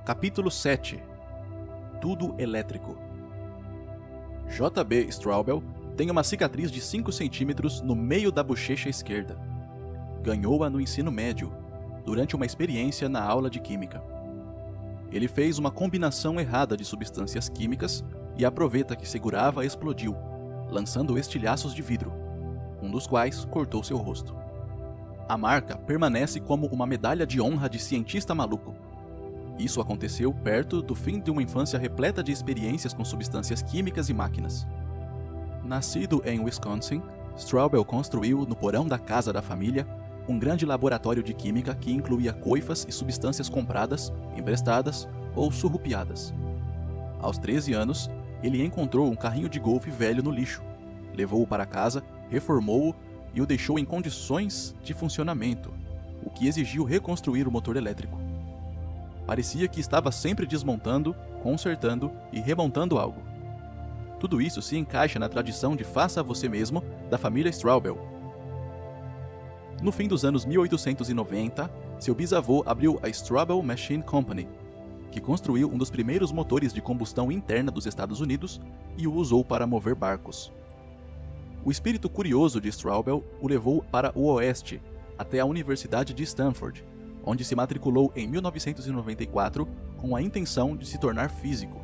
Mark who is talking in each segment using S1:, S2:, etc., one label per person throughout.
S1: Capítulo 7. Tudo elétrico. J.B. Straubel tem uma cicatriz de 5 centímetros no meio da bochecha esquerda. Ganhou-a no ensino médio, durante uma experiência na aula de química. Ele fez uma combinação errada de substâncias químicas e a proveta que segurava explodiu, lançando estilhaços de vidro, um dos quais cortou seu rosto. A marca permanece como uma medalha de honra de cientista maluco. Isso aconteceu perto do fim de uma infância repleta de experiências com substâncias químicas e máquinas. Nascido em Wisconsin, Straubel construiu, no porão da casa da família, um grande laboratório de química que incluía coifas e substâncias compradas, emprestadas ou surrupiadas. Aos 13 anos, ele encontrou um carrinho de golfe velho no lixo, levou-o para casa, reformou-o e o deixou em condições de funcionamento, o que exigiu reconstruir o motor elétrico. Parecia que estava sempre desmontando, consertando e remontando algo. Tudo isso se encaixa na tradição de faça você mesmo da família Straubel. No fim dos anos 1890, seu bisavô abriu a Straubel Machine Company, que construiu um dos primeiros motores de combustão interna dos Estados Unidos e o usou para mover barcos. O espírito curioso de Straubel o levou para o oeste, até a Universidade de Stanford, onde se matriculou em 1994 com a intenção de se tornar físico.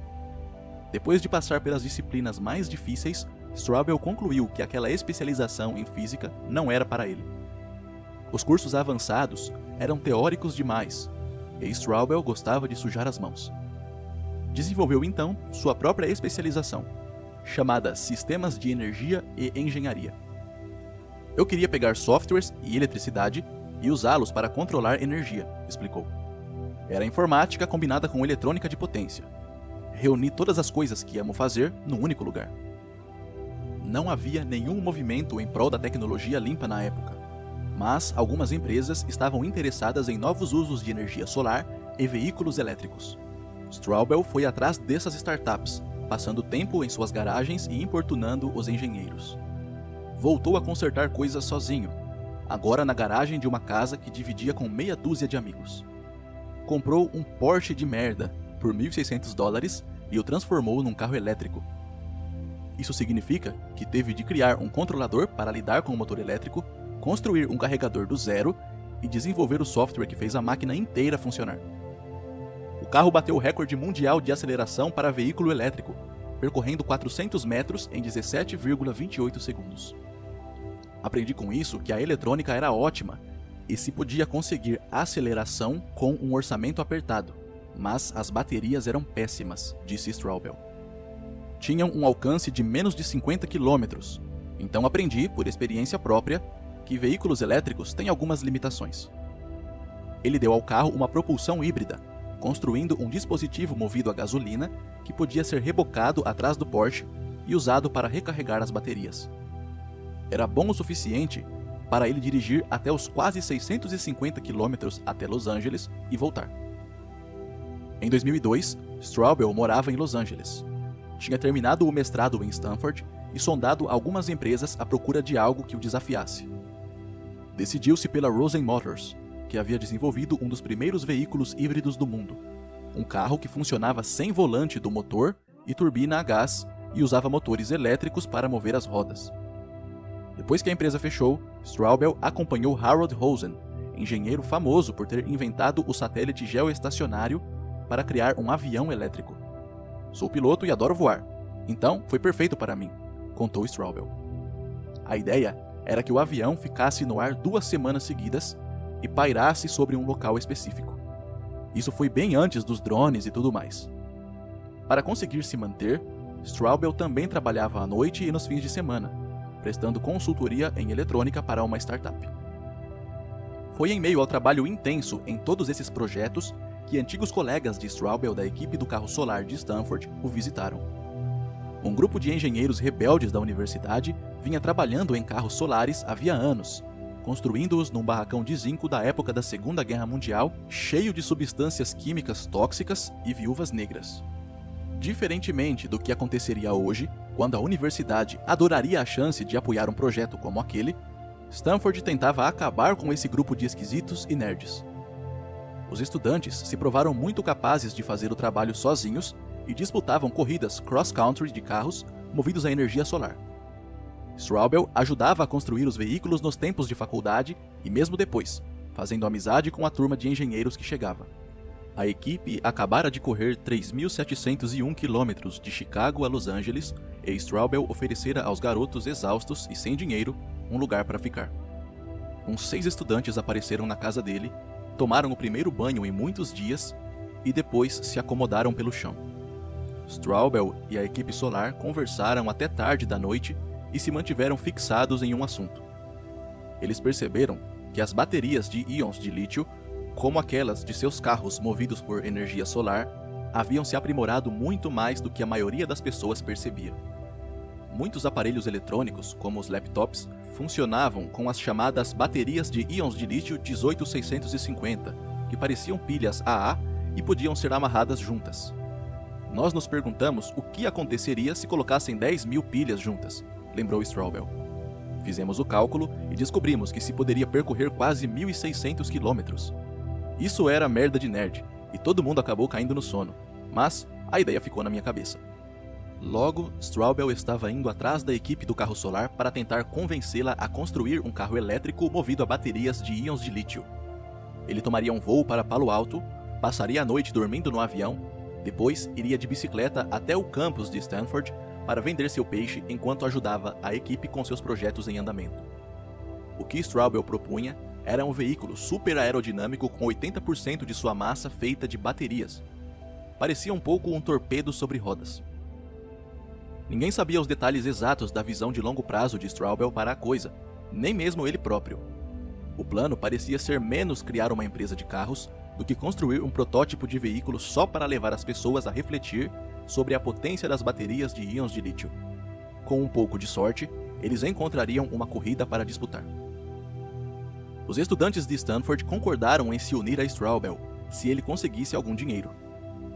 S1: Depois de passar pelas disciplinas mais difíceis, Straubel concluiu que aquela especialização em física não era para ele. Os cursos avançados eram teóricos demais, e Straubel gostava de sujar as mãos. Desenvolveu então sua própria especialização, chamada Sistemas de Energia e Engenharia. Eu queria pegar softwares e eletricidade e usá-los para controlar energia, explicou. Era informática combinada com eletrônica de potência. Reuni todas as coisas que amo fazer num único lugar. Não havia nenhum movimento em prol da tecnologia limpa na época, mas algumas empresas estavam interessadas em novos usos de energia solar e veículos elétricos. Straubel foi atrás dessas startups, passando tempo em suas garagens e importunando os engenheiros. Voltou a consertar coisas sozinho, agora na garagem de uma casa que dividia com meia dúzia de amigos. Comprou um Porsche de merda por $1.600 e o transformou num carro elétrico. Isso significa que teve de criar um controlador para lidar com o motor elétrico, construir um carregador do zero e desenvolver o software que fez a máquina inteira funcionar. O carro bateu o recorde mundial de aceleração para veículo elétrico, percorrendo 400 metros em 17,28 segundos. Aprendi com isso que a eletrônica era ótima e se podia conseguir aceleração com um orçamento apertado, mas as baterias eram péssimas, disse Straubel. Tinham um alcance de menos de 50 km, então aprendi, por experiência própria, que veículos elétricos têm algumas limitações. Ele deu ao carro uma propulsão híbrida, construindo um dispositivo movido a gasolina que podia ser rebocado atrás do Porsche e usado para recarregar as baterias. Era bom o suficiente para ele dirigir até os quase 650 km até Los Angeles e voltar. Em 2002, Straubel morava em Los Angeles. Tinha terminado o mestrado em Stanford e sondado algumas empresas à procura de algo que o desafiasse. Decidiu-se pela Rosen Motors, que havia desenvolvido um dos primeiros veículos híbridos do mundo, um carro que funcionava sem volante do motor e turbina a gás e usava motores elétricos para mover as rodas. Depois que a empresa fechou, Straubel acompanhou Harold Rosen, engenheiro famoso por ter inventado o satélite geoestacionário para criar um avião elétrico. Sou piloto e adoro voar, então foi perfeito para mim, contou Straubel. A ideia era que o avião ficasse no ar 2 semanas seguidas e pairasse sobre um local específico. Isso foi bem antes dos drones e tudo mais. Para conseguir se manter, Straubel também trabalhava à noite e nos fins de semana, prestando consultoria em eletrônica para uma startup. Foi em meio ao trabalho intenso em todos esses projetos que antigos colegas de Straubel da equipe do carro solar de Stanford o visitaram. Um grupo de engenheiros rebeldes da universidade vinha trabalhando em carros solares havia anos, construindo-os num barracão de zinco da época da Segunda Guerra Mundial, cheio de substâncias químicas tóxicas e viúvas negras. Diferentemente do que aconteceria hoje, quando a universidade adoraria a chance de apoiar um projeto como aquele, Stanford tentava acabar com esse grupo de esquisitos e nerds. Os estudantes se provaram muito capazes de fazer o trabalho sozinhos e disputavam corridas cross-country de carros movidos a energia solar. Straubel ajudava a construir os veículos nos tempos de faculdade e mesmo depois, fazendo amizade com a turma de engenheiros que chegava. A equipe acabara de correr 3.701 quilômetros de Chicago a Los Angeles e Straubel oferecera aos garotos exaustos e sem dinheiro um lugar para ficar. Uns 6 estudantes apareceram na casa dele, tomaram o primeiro banho em muitos dias e depois se acomodaram pelo chão. Straubel e a equipe solar conversaram até tarde da noite e se mantiveram fixados em um assunto. Eles perceberam que as baterias de íons de lítio, como aquelas de seus carros movidos por energia solar, haviam se aprimorado muito mais do que a maioria das pessoas percebia. Muitos aparelhos eletrônicos, como os laptops, funcionavam com as chamadas baterias de íons de lítio 18650, que pareciam pilhas AA e podiam ser amarradas juntas. Nós nos perguntamos o que aconteceria se colocassem 10.000 pilhas juntas, lembrou Straubel. Fizemos o cálculo e descobrimos que se poderia percorrer quase 1.600 quilômetros. Isso era merda de nerd, e todo mundo acabou caindo no sono, mas a ideia ficou na minha cabeça. Logo, Straubel estava indo atrás da equipe do carro solar para tentar convencê-la a construir um carro elétrico movido a baterias de íons de lítio. Ele tomaria um voo para Palo Alto, passaria a noite dormindo no avião, depois iria de bicicleta até o campus de Stanford para vender seu peixe enquanto ajudava a equipe com seus projetos em andamento. O que Straubel propunha era um veículo super aerodinâmico com 80% de sua massa feita de baterias. Parecia um pouco um torpedo sobre rodas. Ninguém sabia os detalhes exatos da visão de longo prazo de Straubel para a coisa, nem mesmo ele próprio. O plano parecia ser menos criar uma empresa de carros do que construir um protótipo de veículo só para levar as pessoas a refletir sobre a potência das baterias de íons de lítio. Com um pouco de sorte, eles encontrariam uma corrida para disputar. Os estudantes de Stanford concordaram em se unir a Straubel, se ele conseguisse algum dinheiro.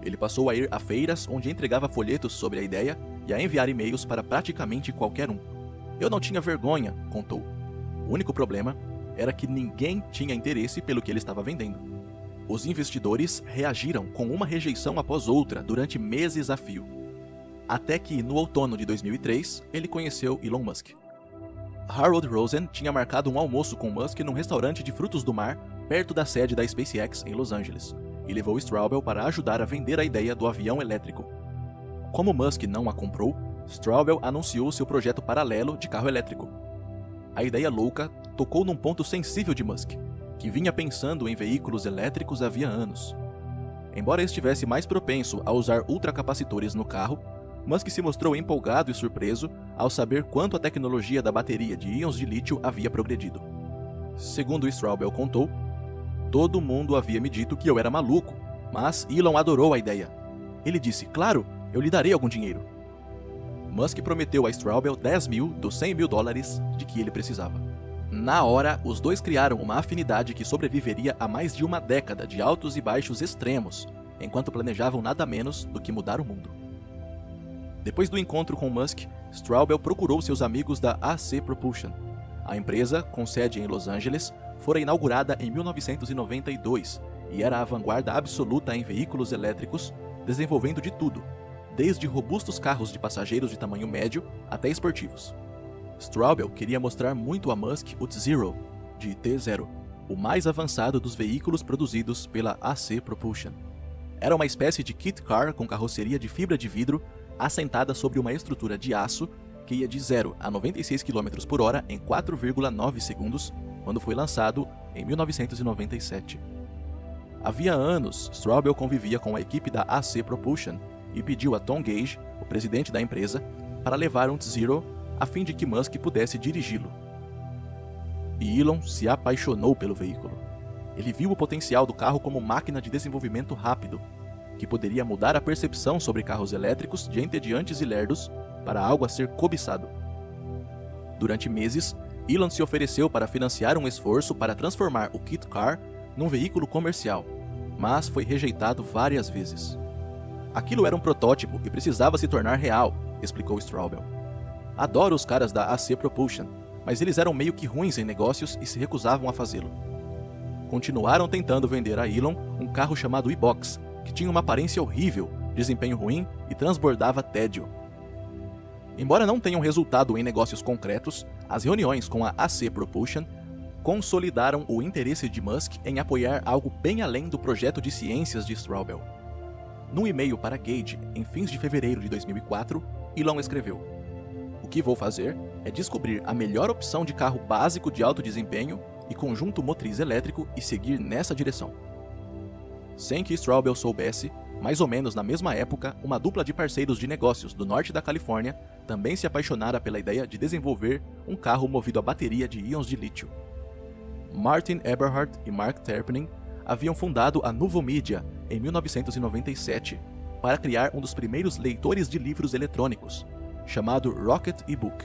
S1: Ele passou a ir a feiras onde entregava folhetos sobre a ideia e a enviar e-mails para praticamente qualquer um. Eu não tinha vergonha, contou. O único problema era que ninguém tinha interesse pelo que ele estava vendendo. Os investidores reagiram com uma rejeição após outra durante meses a fio. Até que, no outono de 2003, ele conheceu Elon Musk. Harold Rosen tinha marcado um almoço com Musk num restaurante de frutos do mar perto da sede da SpaceX em Los Angeles, e levou Straubel para ajudar a vender a ideia do avião elétrico. Como Musk não a comprou, Straubel anunciou seu projeto paralelo de carro elétrico. A ideia louca tocou num ponto sensível de Musk, que vinha pensando em veículos elétricos havia anos. Embora estivesse mais propenso a usar ultracapacitores no carro, Musk se mostrou empolgado e surpreso ao saber quanto a tecnologia da bateria de íons de lítio havia progredido. Segundo Straubel contou, todo mundo havia me dito que eu era maluco, mas Elon adorou a ideia. Ele disse, claro, eu lhe darei algum dinheiro. Musk prometeu a Straubel 10.000 dos $100.000 de que ele precisava. Na hora, os dois criaram uma afinidade que sobreviveria a mais de uma década de altos e baixos extremos, enquanto planejavam nada menos do que mudar o mundo. Depois do encontro com Musk, Straubel procurou seus amigos da AC Propulsion. A empresa, com sede em Los Angeles, fora inaugurada em 1992 e era a vanguarda absoluta em veículos elétricos, desenvolvendo de tudo, desde robustos carros de passageiros de tamanho médio até esportivos. Straubel queria mostrar muito a Musk o T-Zero, de T0, o mais avançado dos veículos produzidos pela AC Propulsion. Era uma espécie de kit car com carroceria de fibra de vidro assentada sobre uma estrutura de aço que ia de 0 a 96 km por hora em 4,9 segundos, quando foi lançado em 1997. Havia anos, Straubel convivia com a equipe da AC Propulsion e pediu a Tom Gage, o presidente da empresa, para levar um T-Zero a fim de que Musk pudesse dirigi-lo. E Elon se apaixonou pelo veículo. Ele viu o potencial do carro como máquina de desenvolvimento rápido, que poderia mudar a percepção sobre carros elétricos de entediantes e lerdos para algo a ser cobiçado. Durante meses, Elon se ofereceu para financiar um esforço para transformar o kit car num veículo comercial, mas foi rejeitado várias vezes. Aquilo era um protótipo e precisava se tornar real, explicou Straubel. Adoro os caras da AC Propulsion, mas eles eram meio que ruins em negócios e se recusavam a fazê-lo. continuaram tentando vender a Elon um carro chamado e-Box, que tinha uma aparência horrível, desempenho ruim e transbordava tédio. Embora não tenham resultado em negócios concretos, as reuniões com a AC Propulsion consolidaram o interesse de Musk em apoiar algo bem além do projeto de ciências de Straubel. Num e-mail para Gage, em fins de fevereiro de 2004, Elon escreveu: "O que vou fazer é descobrir a melhor opção de carro básico de alto desempenho e conjunto motriz elétrico e seguir nessa direção." Sem que Straubel soubesse, mais ou menos na mesma época, uma dupla de parceiros de negócios do norte da Califórnia também se apaixonara pela ideia de desenvolver um carro movido a bateria de íons de lítio. Martin Eberhard e Mark Tarpenning haviam fundado a Nuvomedia em 1997 para criar um dos primeiros leitores de livros eletrônicos, chamado Rocket eBook.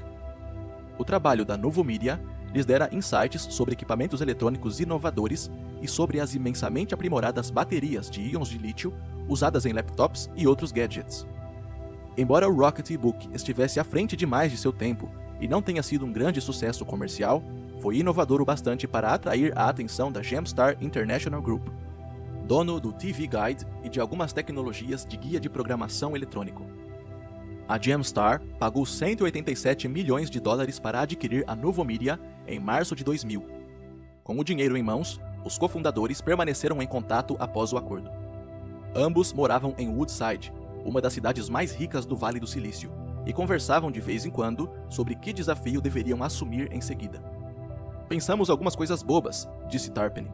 S1: O trabalho da Nuvomedia lhes dera insights sobre equipamentos eletrônicos inovadores e sobre as imensamente aprimoradas baterias de íons de lítio usadas em laptops e outros gadgets. Embora o Rocket eBook estivesse à frente demais de seu tempo e não tenha sido um grande sucesso comercial, foi inovador o bastante para atrair a atenção da Gemstar International Group, dono do TV Guide e de algumas tecnologias de guia de programação eletrônico. A Gemstar pagou $187 milhões para adquirir a Nuvomedia em março de 2000. Com o dinheiro em mãos, os cofundadores permaneceram em contato após o acordo. Ambos moravam em Woodside, uma das cidades mais ricas do Vale do Silício, e conversavam de vez em quando sobre que desafio deveriam assumir em seguida. "Pensamos algumas coisas bobas", disse Tarpenning.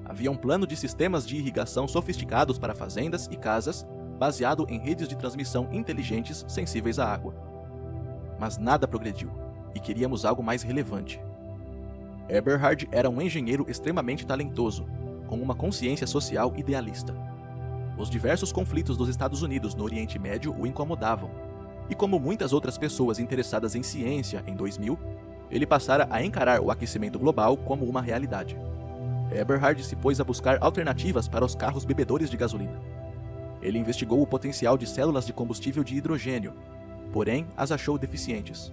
S1: Havia um plano de sistemas de irrigação sofisticados para fazendas e casas, baseado em redes de transmissão inteligentes sensíveis à água. Mas nada progrediu, e queríamos algo mais relevante. Eberhard era um engenheiro extremamente talentoso, com uma consciência social idealista. Os diversos conflitos dos Estados Unidos no Oriente Médio o incomodavam, e como muitas outras pessoas interessadas em ciência em 2000, ele passara a encarar o aquecimento global como uma realidade. Eberhard se pôs a buscar alternativas para os carros bebedores de gasolina. Ele investigou o potencial de células de combustível de hidrogênio, porém as achou deficientes.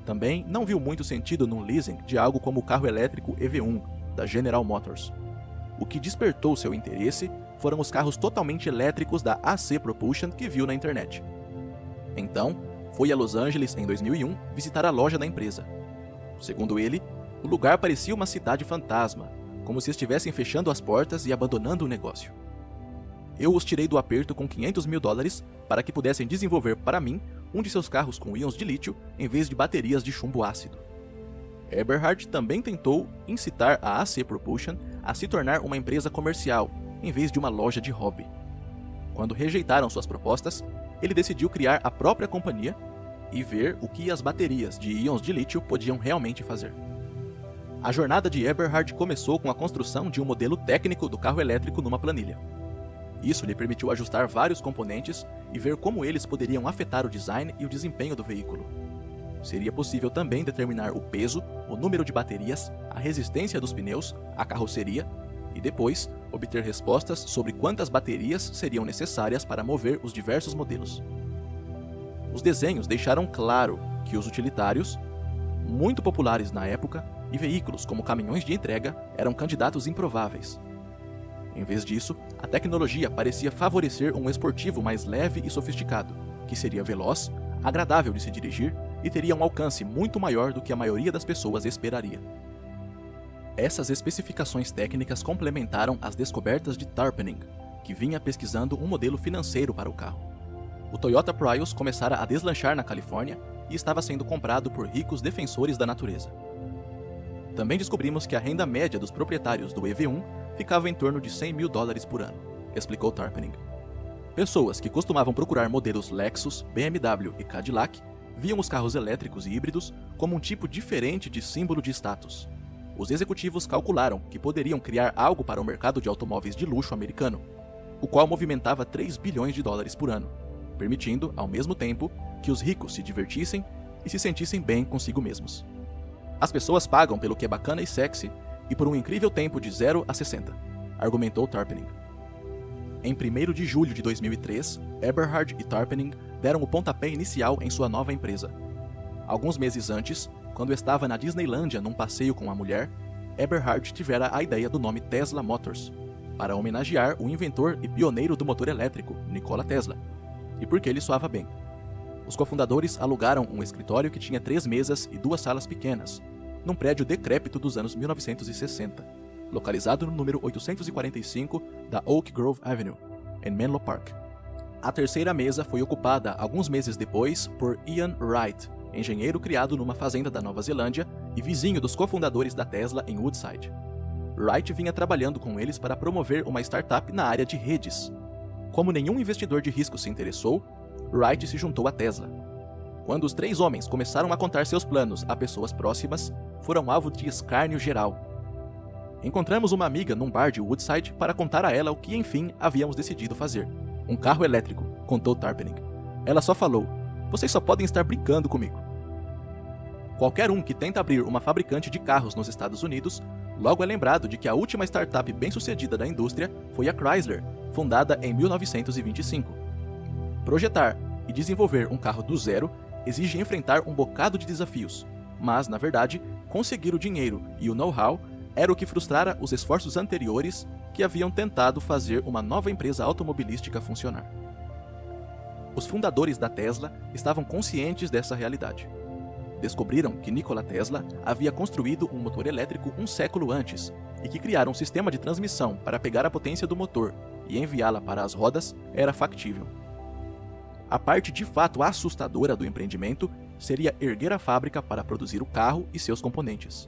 S1: Também não viu muito sentido num leasing de algo como o carro elétrico EV1, da General Motors. O que despertou seu interesse foram os carros totalmente elétricos da AC Propulsion que viu na internet. Então, foi a Los Angeles em 2001 visitar a loja da empresa. Segundo ele, o lugar parecia uma cidade fantasma, como se estivessem fechando as portas e abandonando o negócio. "Eu os tirei do aperto com $500 mil para que pudessem desenvolver para mim um de seus carros com íons de lítio em vez de baterias de chumbo ácido." Eberhard também tentou incitar a AC Propulsion a se tornar uma empresa comercial, em vez de uma loja de hobby. Quando rejeitaram suas propostas, ele decidiu criar a própria companhia e ver o que as baterias de íons de lítio podiam realmente fazer. A jornada de Eberhard começou com a construção de um modelo técnico do carro elétrico numa planilha. Isso lhe permitiu ajustar vários componentes e ver como eles poderiam afetar o design e o desempenho do veículo. Seria possível também determinar o peso, o número de baterias, a resistência dos pneus, a carroceria e depois obter respostas sobre quantas baterias seriam necessárias para mover os diversos modelos. Os desenhos deixaram claro que os utilitários, muito populares na época, e veículos como caminhões de entrega eram candidatos improváveis. Em vez disso, a tecnologia parecia favorecer um esportivo mais leve e sofisticado, que seria veloz, agradável de se dirigir e teria um alcance muito maior do que a maioria das pessoas esperaria. Essas especificações técnicas complementaram as descobertas de Tarpenning, que vinha pesquisando um modelo financeiro para o carro. O Toyota Prius começara a deslanchar na Califórnia e estava sendo comprado por ricos defensores da natureza. Também descobrimos que a renda média dos proprietários do EV1 ficava em torno de $100 mil por ano, explicou Tarpenning. Pessoas que costumavam procurar modelos Lexus, BMW e Cadillac viam os carros elétricos e híbridos como um tipo diferente de símbolo de status. Os executivos calcularam que poderiam criar algo para o mercado de automóveis de luxo americano, o qual movimentava $3 bilhões por ano, permitindo, ao mesmo tempo, que os ricos se divertissem e se sentissem bem consigo mesmos. As pessoas pagam pelo que é bacana e sexy e por um incrível tempo de 0 a 60, argumentou Tarpenning. Em 1º de julho de 2003, Eberhard e Tarpenning deram o pontapé inicial em sua nova empresa. Alguns meses antes, quando estava na Disneylândia num passeio com a mulher, Eberhard tivera a ideia do nome Tesla Motors, para homenagear o inventor e pioneiro do motor elétrico, Nikola Tesla, e porque ele soava bem. Os cofundadores alugaram um escritório que tinha 3 mesas e 2 salas pequenas, num prédio decrépito dos anos 1960, localizado no número 845 da Oak Grove Avenue, em Menlo Park. A terceira mesa foi ocupada alguns meses depois por Ian Wright, engenheiro criado numa fazenda da Nova Zelândia e vizinho dos cofundadores da Tesla em Woodside. Wright vinha trabalhando com eles para promover uma startup na área de redes. Como nenhum investidor de risco se interessou, Wright se juntou à Tesla. Quando os 3 homens começaram a contar seus planos a pessoas próximas, foram alvo de escárnio geral. Encontramos uma amiga num bar de Woodside para contar a ela o que enfim havíamos decidido fazer. Um carro elétrico, contou Tarpening. Ela só falou, vocês só podem estar brincando comigo. Qualquer um que tenta abrir uma fabricante de carros nos Estados Unidos, logo é lembrado de que a última startup bem-sucedida da indústria foi a Chrysler, fundada em 1925. Projetar e desenvolver um carro do zero exige enfrentar um bocado de desafios, mas, na verdade, conseguir o dinheiro e o know-how era o que frustrara os esforços anteriores que haviam tentado fazer uma nova empresa automobilística funcionar. Os fundadores da Tesla estavam conscientes dessa realidade. Descobriram que Nikola Tesla havia construído um motor elétrico um século antes e que criar um sistema de transmissão para pegar a potência do motor e enviá-la para as rodas era factível. A parte de fato assustadora do empreendimento seria erguer a fábrica para produzir o carro e seus componentes.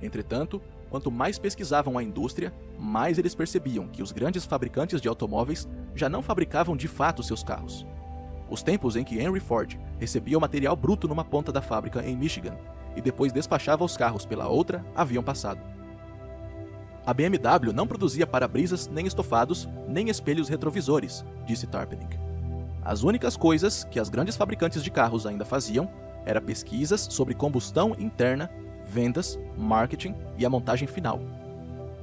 S1: Entretanto, quanto mais pesquisavam a indústria, mais eles percebiam que os grandes fabricantes de automóveis já não fabricavam de fato seus carros. Os tempos em que Henry Ford recebia o material bruto numa ponta da fábrica em Michigan e depois despachava os carros pela outra haviam passado. A BMW não produzia para-brisas, nem estofados, nem espelhos retrovisores, disse Tarpening. As únicas coisas que as grandes fabricantes de carros ainda faziam eram pesquisas sobre combustão interna, vendas, marketing e a montagem final.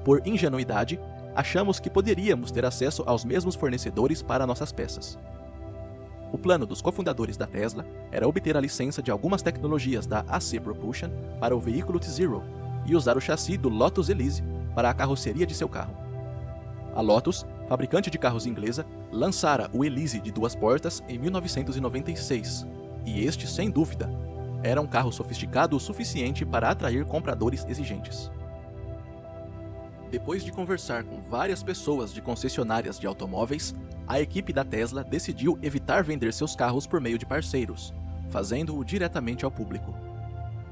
S1: Por ingenuidade, achamos que poderíamos ter acesso aos mesmos fornecedores para nossas peças. O plano dos cofundadores da Tesla era obter a licença de algumas tecnologias da AC Propulsion para o veículo T-Zero e usar o chassi do Lotus Elise para a carroceria de seu carro. A Lotus, fabricante de carros inglesa, lançara o Elise de 2 portas em 1996, e este, sem dúvida, era um carro sofisticado o suficiente para atrair compradores exigentes. Depois de conversar com várias pessoas de concessionárias de automóveis, a equipe da Tesla decidiu evitar vender seus carros por meio de parceiros, fazendo-o diretamente ao público.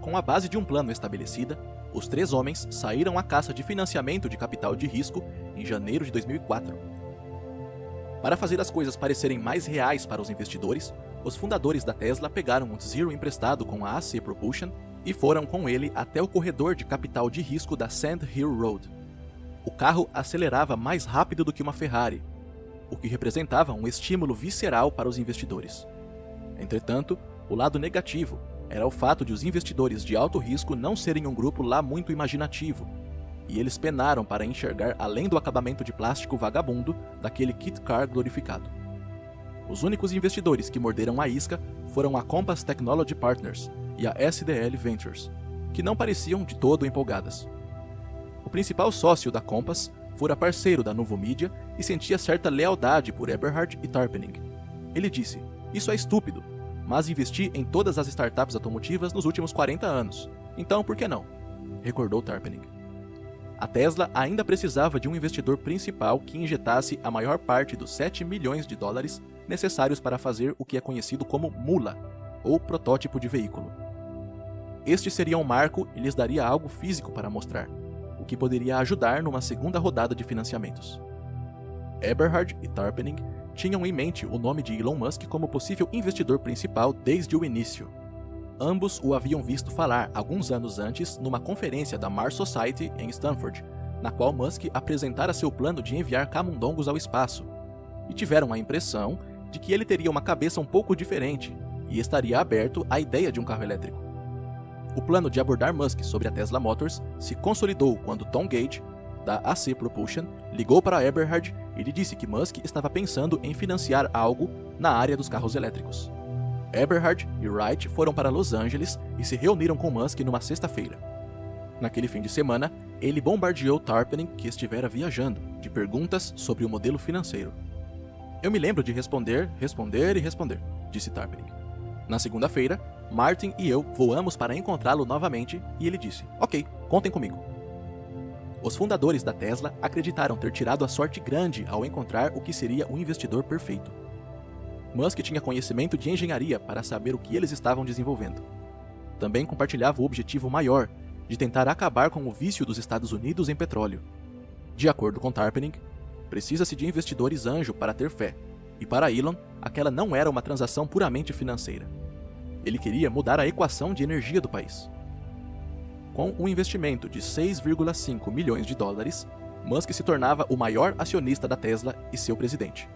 S1: Com a base de um plano estabelecida, os 3 homens saíram à caça de financiamento de capital de risco em janeiro de 2004. Para fazer as coisas parecerem mais reais para os investidores, os fundadores da Tesla pegaram um T-Zero emprestado com a AC Propulsion e foram com ele até o corredor de capital de risco da Sand Hill Road. O carro acelerava mais rápido do que uma Ferrari, o que representava um estímulo visceral para os investidores. Entretanto, o lado negativo era o fato de os investidores de alto risco não serem um grupo lá muito imaginativo, e eles penaram para enxergar além do acabamento de plástico vagabundo daquele kit car glorificado. Os únicos investidores que morderam a isca foram a Compass Technology Partners e a SDL Ventures, que não pareciam de todo empolgadas. O principal sócio da Compass fora parceiro da Novo Media e sentia certa lealdade por Eberhard e Tarpening. Ele disse, isso é estúpido, mas investi em todas as startups automotivas nos últimos 40 anos, então por que não? Recordou Tarpening. A Tesla ainda precisava de um investidor principal que injetasse a maior parte dos 7 milhões de dólares necessários para fazer o que é conhecido como mula, ou protótipo de veículo. Este seria um marco e lhes daria algo físico para mostrar, o que poderia ajudar numa segunda rodada de financiamentos. Eberhard e Tarpening tinham em mente o nome de Elon Musk como possível investidor principal desde o início. Ambos o haviam visto falar alguns anos antes numa conferência da Mars Society em Stanford, na qual Musk apresentara seu plano de enviar camundongos ao espaço, e tiveram a impressão de que ele teria uma cabeça um pouco diferente e estaria aberto à ideia de um carro elétrico. O plano de abordar Musk sobre a Tesla Motors se consolidou quando Tom Gage, da AC Propulsion, ligou para Eberhard e lhe disse que Musk estava pensando em financiar algo na área dos carros elétricos. Eberhard e Wright foram para Los Angeles e se reuniram com Musk numa sexta-feira. Naquele fim de semana, Ele bombardeou Tarpening, que estivera viajando, de perguntas sobre o modelo financeiro. Eu me lembro de responder, disse Tarpening. Na segunda-feira, Martin e eu voamos para encontrá-lo novamente e ele disse: ok, contem comigo. Os fundadores da Tesla acreditaram ter tirado a sorte grande ao encontrar o que seria um investidor perfeito. Musk tinha conhecimento de engenharia para saber o que eles estavam desenvolvendo. Também compartilhava o objetivo maior de tentar acabar com o vício dos Estados Unidos em petróleo. De acordo com Tarpening, precisa-se de investidores anjo para ter fé, e para Elon, aquela não era uma transação puramente financeira. Ele queria mudar a equação de energia do país. Com um investimento de 6,5 milhões de dólares, Musk se tornava o maior acionista da Tesla e seu presidente.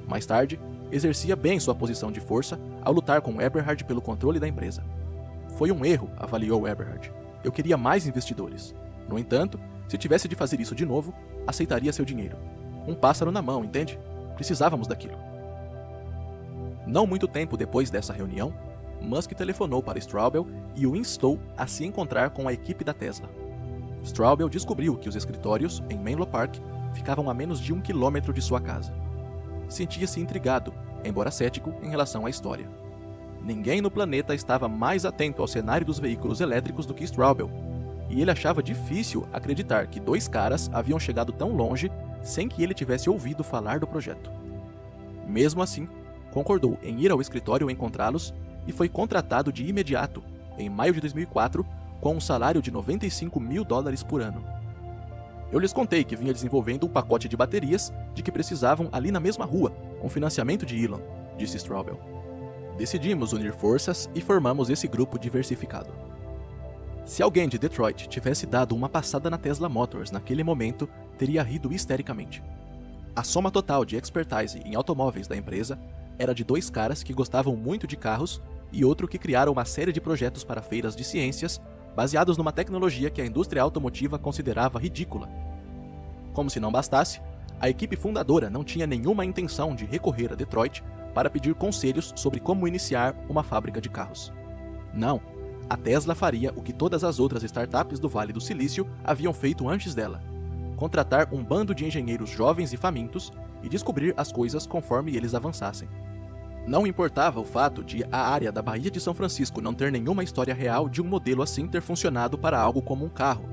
S1: Mais tarde, exercia bem sua posição de força ao lutar com Eberhard pelo controle da empresa. Foi um erro, avaliou Eberhard. Eu queria mais investidores. No entanto, se tivesse de fazer isso de novo, aceitaria seu dinheiro. Um pássaro na mão, entende? Precisávamos daquilo. Não muito tempo depois dessa reunião, Musk telefonou para Straubel e o instou a se encontrar com a equipe da Tesla. Straubel descobriu que os escritórios, em Menlo Park, ficavam a menos de 1 quilômetro de sua casa. Sentia-se intrigado, embora cético, em relação à história. Ninguém no planeta estava mais atento ao cenário dos veículos elétricos do que Straubel, e ele achava difícil acreditar que 2 caras haviam chegado tão longe sem que ele tivesse ouvido falar do projeto. Mesmo assim, concordou em ir ao escritório encontrá-los e foi contratado de imediato, em maio de 2004, com um salário de $95 mil por ano. Eu lhes contei que vinha desenvolvendo um pacote de baterias de que precisavam ali na mesma rua, com financiamento de Elon, disse Straubel. Decidimos unir forças e formamos esse grupo diversificado. Se alguém de Detroit tivesse dado uma passada na Tesla Motors naquele momento, teria rido histericamente. A soma total de expertise em automóveis da empresa era de 2 caras que gostavam muito de carros e outro que criaram uma série de projetos para feiras de ciências baseados numa tecnologia que a indústria automotiva considerava ridícula. Como se não bastasse, a equipe fundadora não tinha nenhuma intenção de recorrer a Detroit para pedir conselhos sobre como iniciar uma fábrica de carros. Não, a Tesla faria o que todas as outras startups do Vale do Silício haviam feito antes dela: contratar um bando de engenheiros jovens e famintos e descobrir as coisas conforme eles avançassem. Não importava o fato de a área da Baía de São Francisco não ter nenhuma história real de um modelo assim ter funcionado para algo como um carro,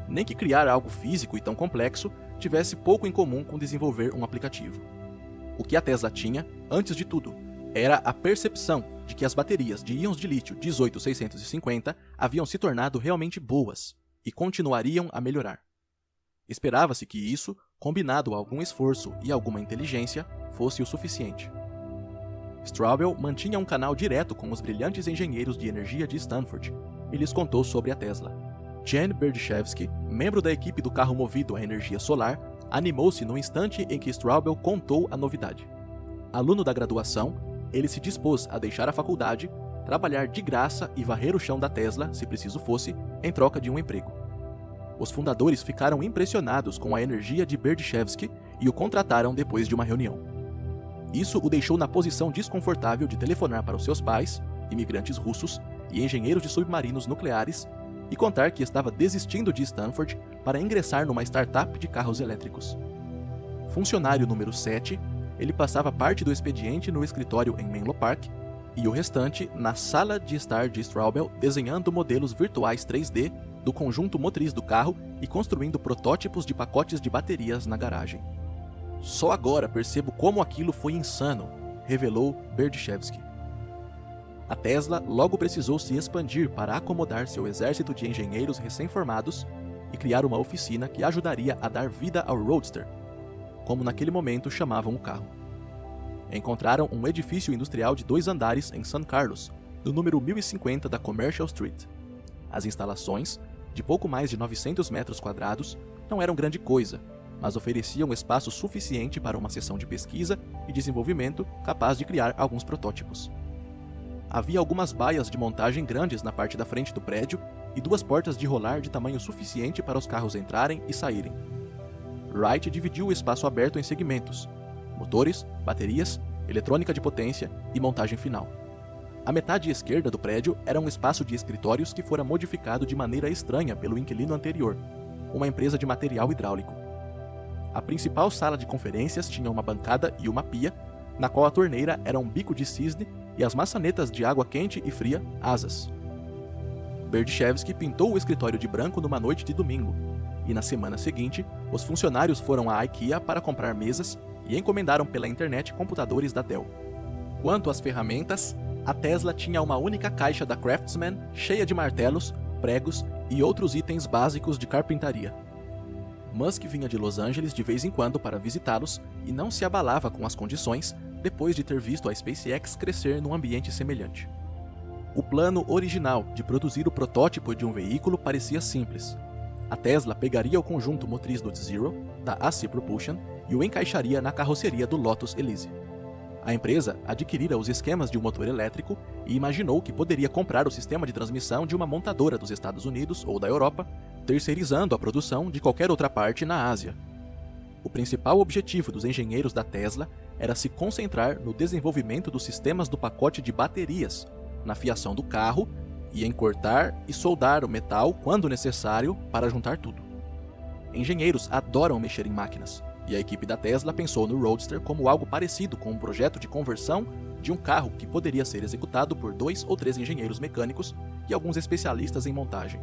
S1: nem que criar algo físico e tão complexo tivesse pouco em comum com desenvolver um aplicativo. O que a Tesla tinha, antes de tudo, era a percepção de que as baterias de íons de lítio 18650 haviam se tornado realmente boas e continuariam a melhorar. Esperava-se que isso, combinado a algum esforço e alguma inteligência, fosse o suficiente. Straubel mantinha um canal direto com os brilhantes engenheiros de energia de Stanford e lhes contou sobre a Tesla. Jen Berdyshevsky, membro da equipe do carro movido a energia solar, animou-se no instante em que Straubel contou a novidade. Aluno da graduação, ele se dispôs a deixar a faculdade, trabalhar de graça e varrer o chão da Tesla, se preciso fosse, em troca de um emprego. Os fundadores ficaram impressionados com a energia de Berdyshevsky e o contrataram depois de uma reunião. Isso o deixou na posição desconfortável de telefonar para os seus pais, imigrantes russos e engenheiros de submarinos nucleares, e contar que estava desistindo de Stanford para ingressar numa startup de carros elétricos. Funcionário número 7, ele passava parte do expediente no escritório em Menlo Park e o restante na sala de estar de Straubel desenhando modelos virtuais 3D do conjunto motriz do carro e construindo protótipos de pacotes de baterias na garagem. Só agora percebo como aquilo foi insano, revelou Berdyshevsky. A Tesla logo precisou se expandir para acomodar seu exército de engenheiros recém-formados e criar uma oficina que ajudaria a dar vida ao Roadster, como naquele momento chamavam o carro. Encontraram um edifício industrial de 2 andares em San Carlos, no número 1050 da Commercial Street. As instalações, de pouco mais de 900 metros quadrados, não eram grande coisa, mas ofereciam espaço suficiente para uma sessão de pesquisa e desenvolvimento capaz de criar alguns protótipos. Havia algumas baias de montagem grandes na parte da frente do prédio e 2 portas de rolar de tamanho suficiente para os carros entrarem e saírem. Wright dividiu o espaço aberto em segmentos: motores, baterias, eletrônica de potência e montagem final. A metade esquerda do prédio era um espaço de escritórios que fora modificado de maneira estranha pelo inquilino anterior. uma empresa de material hidráulico. A principal sala de conferências tinha uma bancada e uma pia, na qual a torneira era um bico de cisne e as maçanetas de água quente e fria, asas. Berdyshevsky pintou o escritório de branco numa noite de domingo, e na semana seguinte, os funcionários foram à IKEA para comprar mesas e encomendaram pela internet computadores da Dell. Quanto às ferramentas, a Tesla tinha uma única caixa da Craftsman cheia de martelos, pregos e outros itens básicos de carpintaria. Musk vinha de Los Angeles de vez em quando para visitá-los e não se abalava com as condições depois de ter visto a SpaceX crescer num ambiente semelhante. O plano original de produzir o protótipo de um veículo parecia simples. A Tesla pegaria o conjunto motriz do Zero, da AC Propulsion, e o encaixaria na carroceria do Lotus Elise. A empresa adquirira os esquemas de um motor elétrico e imaginou que poderia comprar o sistema de transmissão de uma montadora dos Estados Unidos ou da Europa, terceirizando a produção de qualquer outra parte na Ásia. O principal objetivo dos engenheiros da Tesla era se concentrar no desenvolvimento dos sistemas do pacote de baterias, na fiação do carro e em cortar e soldar o metal quando necessário para juntar tudo. Engenheiros adoram mexer em máquinas, e a equipe da Tesla pensou no Roadster como algo parecido com um projeto de conversão de um carro que poderia ser executado por 2 ou 3 engenheiros mecânicos e alguns especialistas em montagem.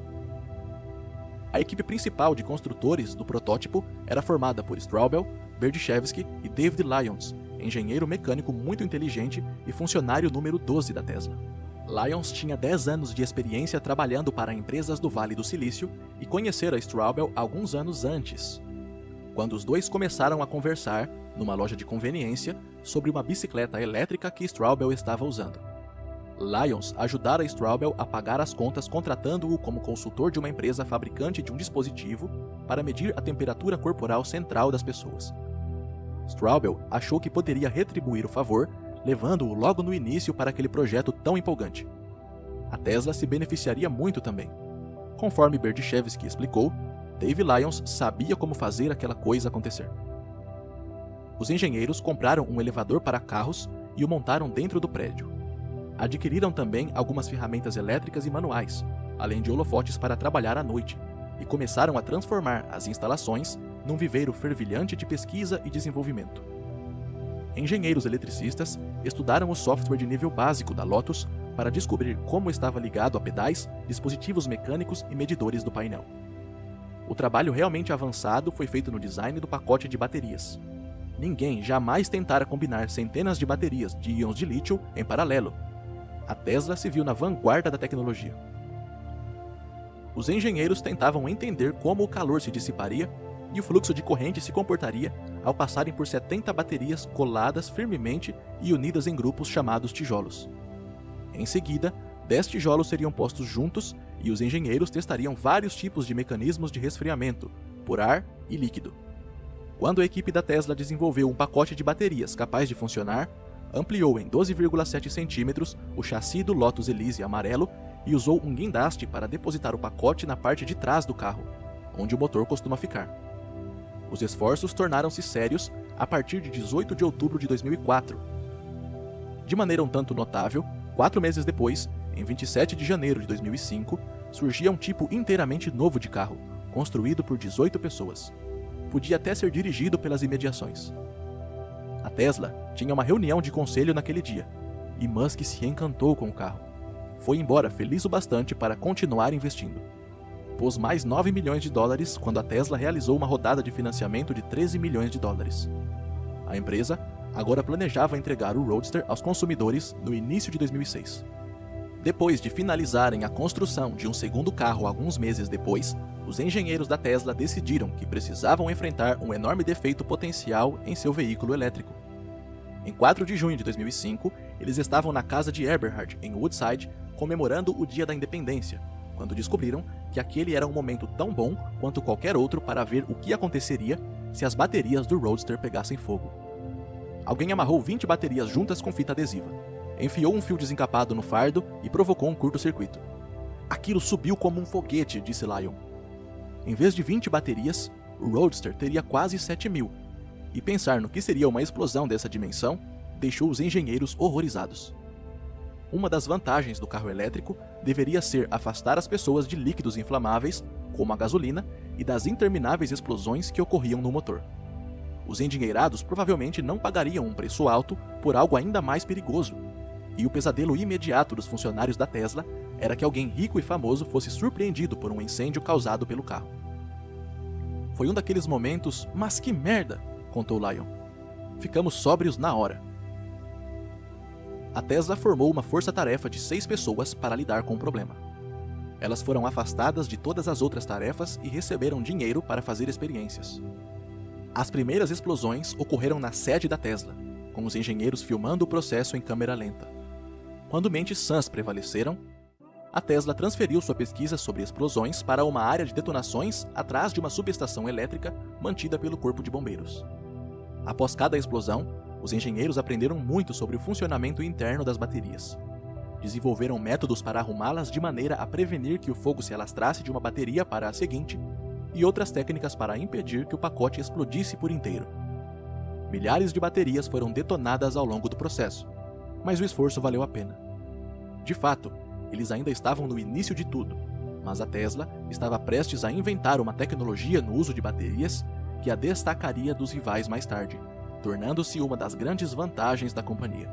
S1: A equipe principal de construtores do protótipo era formada por Straubel, Berdyshevsky e David Lyons, engenheiro mecânico muito inteligente e funcionário número 12 da Tesla. Lyons tinha 10 anos de experiência trabalhando para empresas do Vale do Silício e conhecera Straubel alguns anos antes, quando os dois começaram a conversar numa loja de conveniência sobre uma bicicleta elétrica que Straubel estava usando. Lyons ajudara Straubel a pagar as contas contratando-o como consultor de uma empresa fabricante de um dispositivo para medir a temperatura corporal central das pessoas. Straubel achou que poderia retribuir o favor, levando-o logo no início para aquele projeto tão empolgante. A Tesla se beneficiaria muito também. Conforme Berdyshevsky explicou, Dave Lyons sabia como fazer aquela coisa acontecer. Os engenheiros compraram um elevador para carros e o montaram dentro do prédio. Adquiriram também algumas ferramentas elétricas e manuais, além de holofotes para trabalhar à noite, e começaram a transformar as instalações num viveiro fervilhante de pesquisa e desenvolvimento. Engenheiros eletricistas estudaram o software de nível básico da Lotus para descobrir como estava ligado a pedais, dispositivos mecânicos e medidores do painel. O trabalho realmente avançado foi feito no design do pacote de baterias. Ninguém jamais tentara combinar centenas de baterias de íons de lítio em paralelo. A Tesla se viu na vanguarda da tecnologia. Os engenheiros tentavam entender como o calor se dissiparia e o fluxo de corrente se comportaria ao passarem por 70 baterias coladas firmemente e unidas em grupos chamados tijolos. Em seguida, 10 tijolos seriam postos juntos e os engenheiros testariam vários tipos de mecanismos de resfriamento, por ar e líquido. Quando a equipe da Tesla desenvolveu um pacote de baterias capaz de funcionar, ampliou em 12,7 centímetros o chassi do Lotus Elise amarelo e usou um guindaste para depositar o pacote na parte de trás do carro, onde o motor costuma ficar. Os esforços tornaram-se sérios a partir de 18 de outubro de 2004. De maneira um tanto notável, 4 meses depois, em 27 de janeiro de 2005, surgia um tipo inteiramente novo de carro, construído por 18 pessoas. Podia até ser dirigido pelas imediações. A Tesla tinha uma reunião de conselho naquele dia, e Musk se encantou com o carro. Foi embora feliz o bastante para continuar investindo. Pôs mais 9 milhões de dólares quando a Tesla realizou uma rodada de financiamento de 13 milhões de dólares. A empresa agora planejava entregar o Roadster aos consumidores no início de 2006. Depois de finalizarem a construção de um segundo carro alguns meses depois, os engenheiros da Tesla decidiram que precisavam enfrentar um enorme defeito potencial em seu veículo elétrico. Em 4 de junho de 2005, eles estavam na casa de Eberhard, em Woodside, comemorando o Dia da Independência, quando descobriram que aquele era um momento tão bom quanto qualquer outro para ver o que aconteceria se as baterias do Roadster pegassem fogo. Alguém amarrou 20 baterias juntas com fita adesiva, enfiou um fio desencapado no fardo e provocou um curto-circuito. Aquilo subiu como um foguete, disse Lyon. Em vez de 20 baterias, o Roadster teria quase 7.000, e pensar no que seria uma explosão dessa dimensão deixou os engenheiros horrorizados. Uma das vantagens do carro elétrico deveria ser afastar as pessoas de líquidos inflamáveis como a gasolina, e das intermináveis explosões que ocorriam no motor. Os endinheirados provavelmente não pagariam um preço alto por algo ainda mais perigoso, e o pesadelo imediato dos funcionários da Tesla era que alguém rico e famoso fosse surpreendido por um incêndio causado pelo carro. Foi um daqueles momentos, mas que merda, contou Lion. Ficamos sóbrios na hora. A Tesla formou uma força-tarefa de 6 pessoas para lidar com o problema. Elas foram afastadas de todas as outras tarefas e receberam dinheiro para fazer experiências. As primeiras explosões ocorreram na sede da Tesla, com os engenheiros filmando o processo em câmera lenta. Quando mentes sãs prevaleceram, a Tesla transferiu sua pesquisa sobre explosões para uma área de detonações atrás de uma subestação elétrica mantida pelo Corpo de Bombeiros. Após cada explosão, os engenheiros aprenderam muito sobre o funcionamento interno das baterias. Desenvolveram métodos para arrumá-las de maneira a prevenir que o fogo se alastrasse de uma bateria para a seguinte, e outras técnicas para impedir que o pacote explodisse por inteiro. Milhares de baterias foram detonadas ao longo do processo, mas o esforço valeu a pena. De fato, eles ainda estavam no início de tudo, mas a Tesla estava prestes a inventar uma tecnologia no uso de baterias que a destacaria dos rivais mais tarde, tornando-se uma das grandes vantagens da companhia.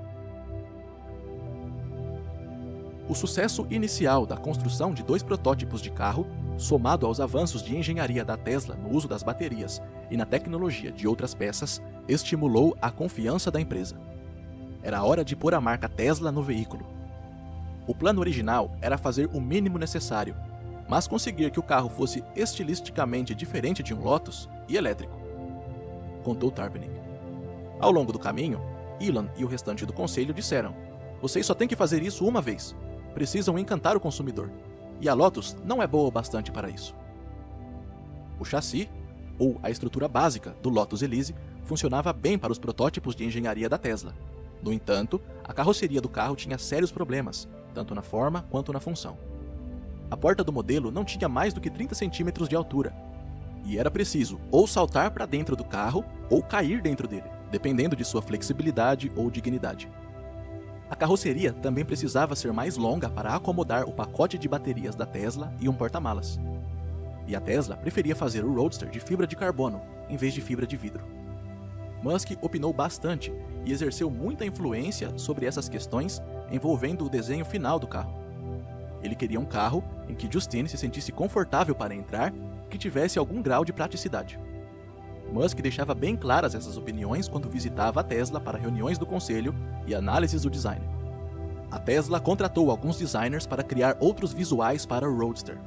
S1: O sucesso inicial da construção de 2 protótipos de carro, somado aos avanços de engenharia da Tesla no uso das baterias e na tecnologia de outras peças, estimulou a confiança da empresa. Era hora de pôr a marca Tesla no veículo. O plano original era fazer o mínimo necessário, mas conseguir que o carro fosse estilisticamente diferente de um Lotus e elétrico, contou Tarpening. Ao longo do caminho, Elon e o restante do conselho disseram: "Vocês só têm que fazer isso uma vez. Precisam encantar o consumidor. E a Lotus não é boa o bastante para isso." O chassi, ou a estrutura básica do Lotus Elise, funcionava bem para os protótipos de engenharia da Tesla. No entanto, a carroceria do carro tinha sérios problemas, tanto na forma quanto na função. A porta do modelo não tinha mais do que 30 centímetros de altura, e era preciso ou saltar para dentro do carro ou cair dentro dele, dependendo de sua flexibilidade ou dignidade. A carroceria também precisava ser mais longa para acomodar o pacote de baterias da Tesla e um porta-malas. E a Tesla preferia fazer o Roadster de fibra de carbono, em vez de fibra de vidro. Musk opinou bastante e exerceu muita influência sobre essas questões envolvendo o desenho final do carro. Ele queria um carro em que Justine se sentisse confortável para entrar e que tivesse algum grau de praticidade. Musk deixava bem claras essas opiniões quando visitava a Tesla para reuniões do conselho e análises do design. A Tesla contratou alguns designers para criar outros visuais para o Roadster.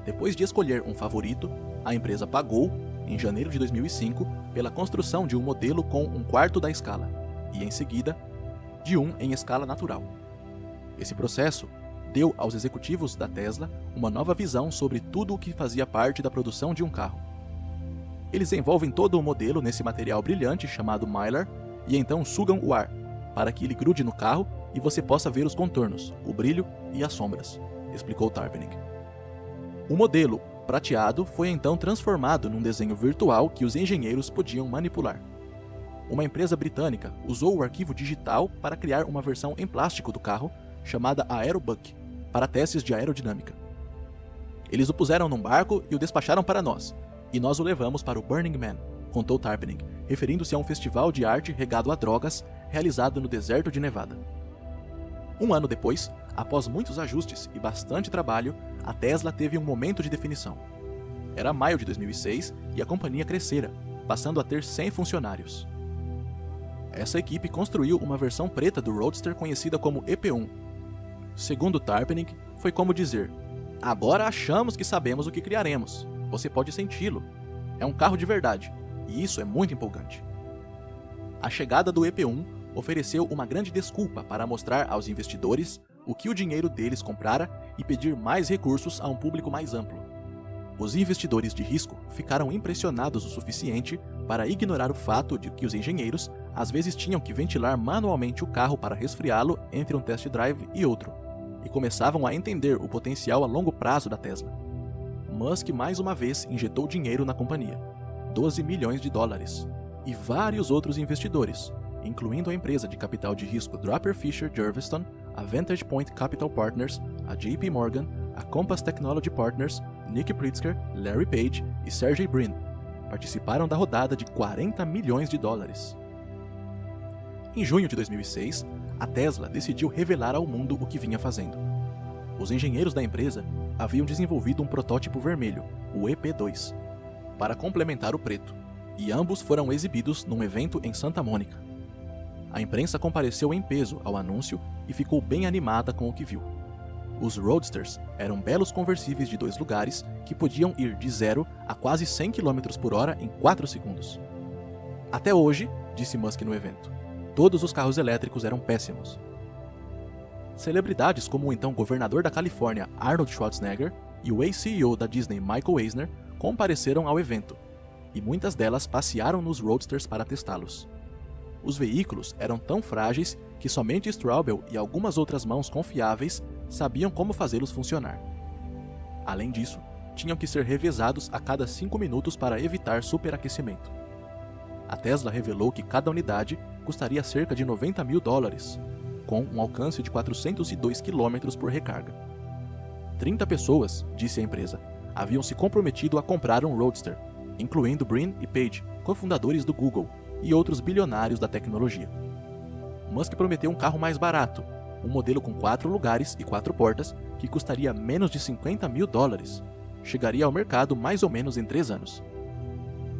S1: Depois de escolher um favorito, a empresa pagou, em janeiro de 2005, pela construção de um modelo com 1/4 da escala, e em seguida, de um em escala natural. Esse processo deu aos executivos da Tesla uma nova visão sobre tudo o que fazia parte da produção de um carro. Eles envolvem todo o modelo nesse material brilhante chamado Mylar e então sugam o ar, para que ele grude no carro e você possa ver os contornos, o brilho e as sombras, explicou Tarpening. O modelo prateado foi então transformado num desenho virtual que os engenheiros podiam manipular. Uma empresa britânica usou o arquivo digital para criar uma versão em plástico do carro chamada Aerobuck, para testes de aerodinâmica. Eles o puseram num barco e o despacharam para nós, e nós o levamos para o Burning Man, contou Tarpening, referindo-se a um festival de arte regado a drogas realizado no deserto de Nevada. Um ano depois, após muitos ajustes e bastante trabalho, a Tesla teve um momento de definição. Era maio de 2006 e a companhia crescera, passando a ter 100 funcionários. Essa equipe construiu uma versão preta do Roadster conhecida como EP1. Segundo Tarpening, foi como dizer: "Agora achamos que sabemos o que criaremos. Você pode senti-lo. É um carro de verdade, e isso é muito empolgante." A chegada do EP1 ofereceu uma grande desculpa para mostrar aos investidores o que o dinheiro deles comprara e pedir mais recursos a um público mais amplo. Os investidores de risco ficaram impressionados o suficiente para ignorar o fato de que os engenheiros às vezes tinham que ventilar manualmente o carro para resfriá-lo entre um test drive e outro, e começavam a entender o potencial a longo prazo da Tesla. Musk mais uma vez injetou dinheiro na companhia, $12 milhões, e vários outros investidores, incluindo a empresa de capital de risco Draper Fisher Jurvetson, a Vantage Point Capital Partners, a JP Morgan, a Compass Technology Partners, Nick Pritzker, Larry Page e Sergey Brin participaram da rodada de $40 milhões. Em junho de 2006, a Tesla decidiu revelar ao mundo o que vinha fazendo. Os engenheiros da empresa haviam desenvolvido um protótipo vermelho, o EP2, para complementar o preto, e ambos foram exibidos num evento em Santa Mônica. A imprensa compareceu em peso ao anúncio e ficou bem animada com o que viu. Os Roadsters eram belos conversíveis de 2 lugares que podiam ir de 0 a quase 100 km por hora em 4 segundos. Até hoje, disse Musk no evento, todos os carros elétricos eram péssimos. Celebridades como o então governador da Califórnia, Arnold Schwarzenegger, e o ex-CEO da Disney, Michael Eisner, compareceram ao evento, e muitas delas passearam nos Roadsters para testá-los. Os veículos eram tão frágeis que somente Straubel e algumas outras mãos confiáveis sabiam como fazê-los funcionar. Além disso, tinham que ser revezados a cada 5 minutos para evitar superaquecimento. A Tesla revelou que cada unidade custaria cerca de $90 mil, com um alcance de 402 km por recarga. 30 pessoas, disse a empresa, haviam se comprometido a comprar um Roadster, incluindo Brin e Page, cofundadores do Google, e outros bilionários da tecnologia. Musk prometeu um carro mais barato, um modelo com 4 lugares e 4 portas, que custaria menos de $50 mil. Chegaria ao mercado mais ou menos em 3 anos.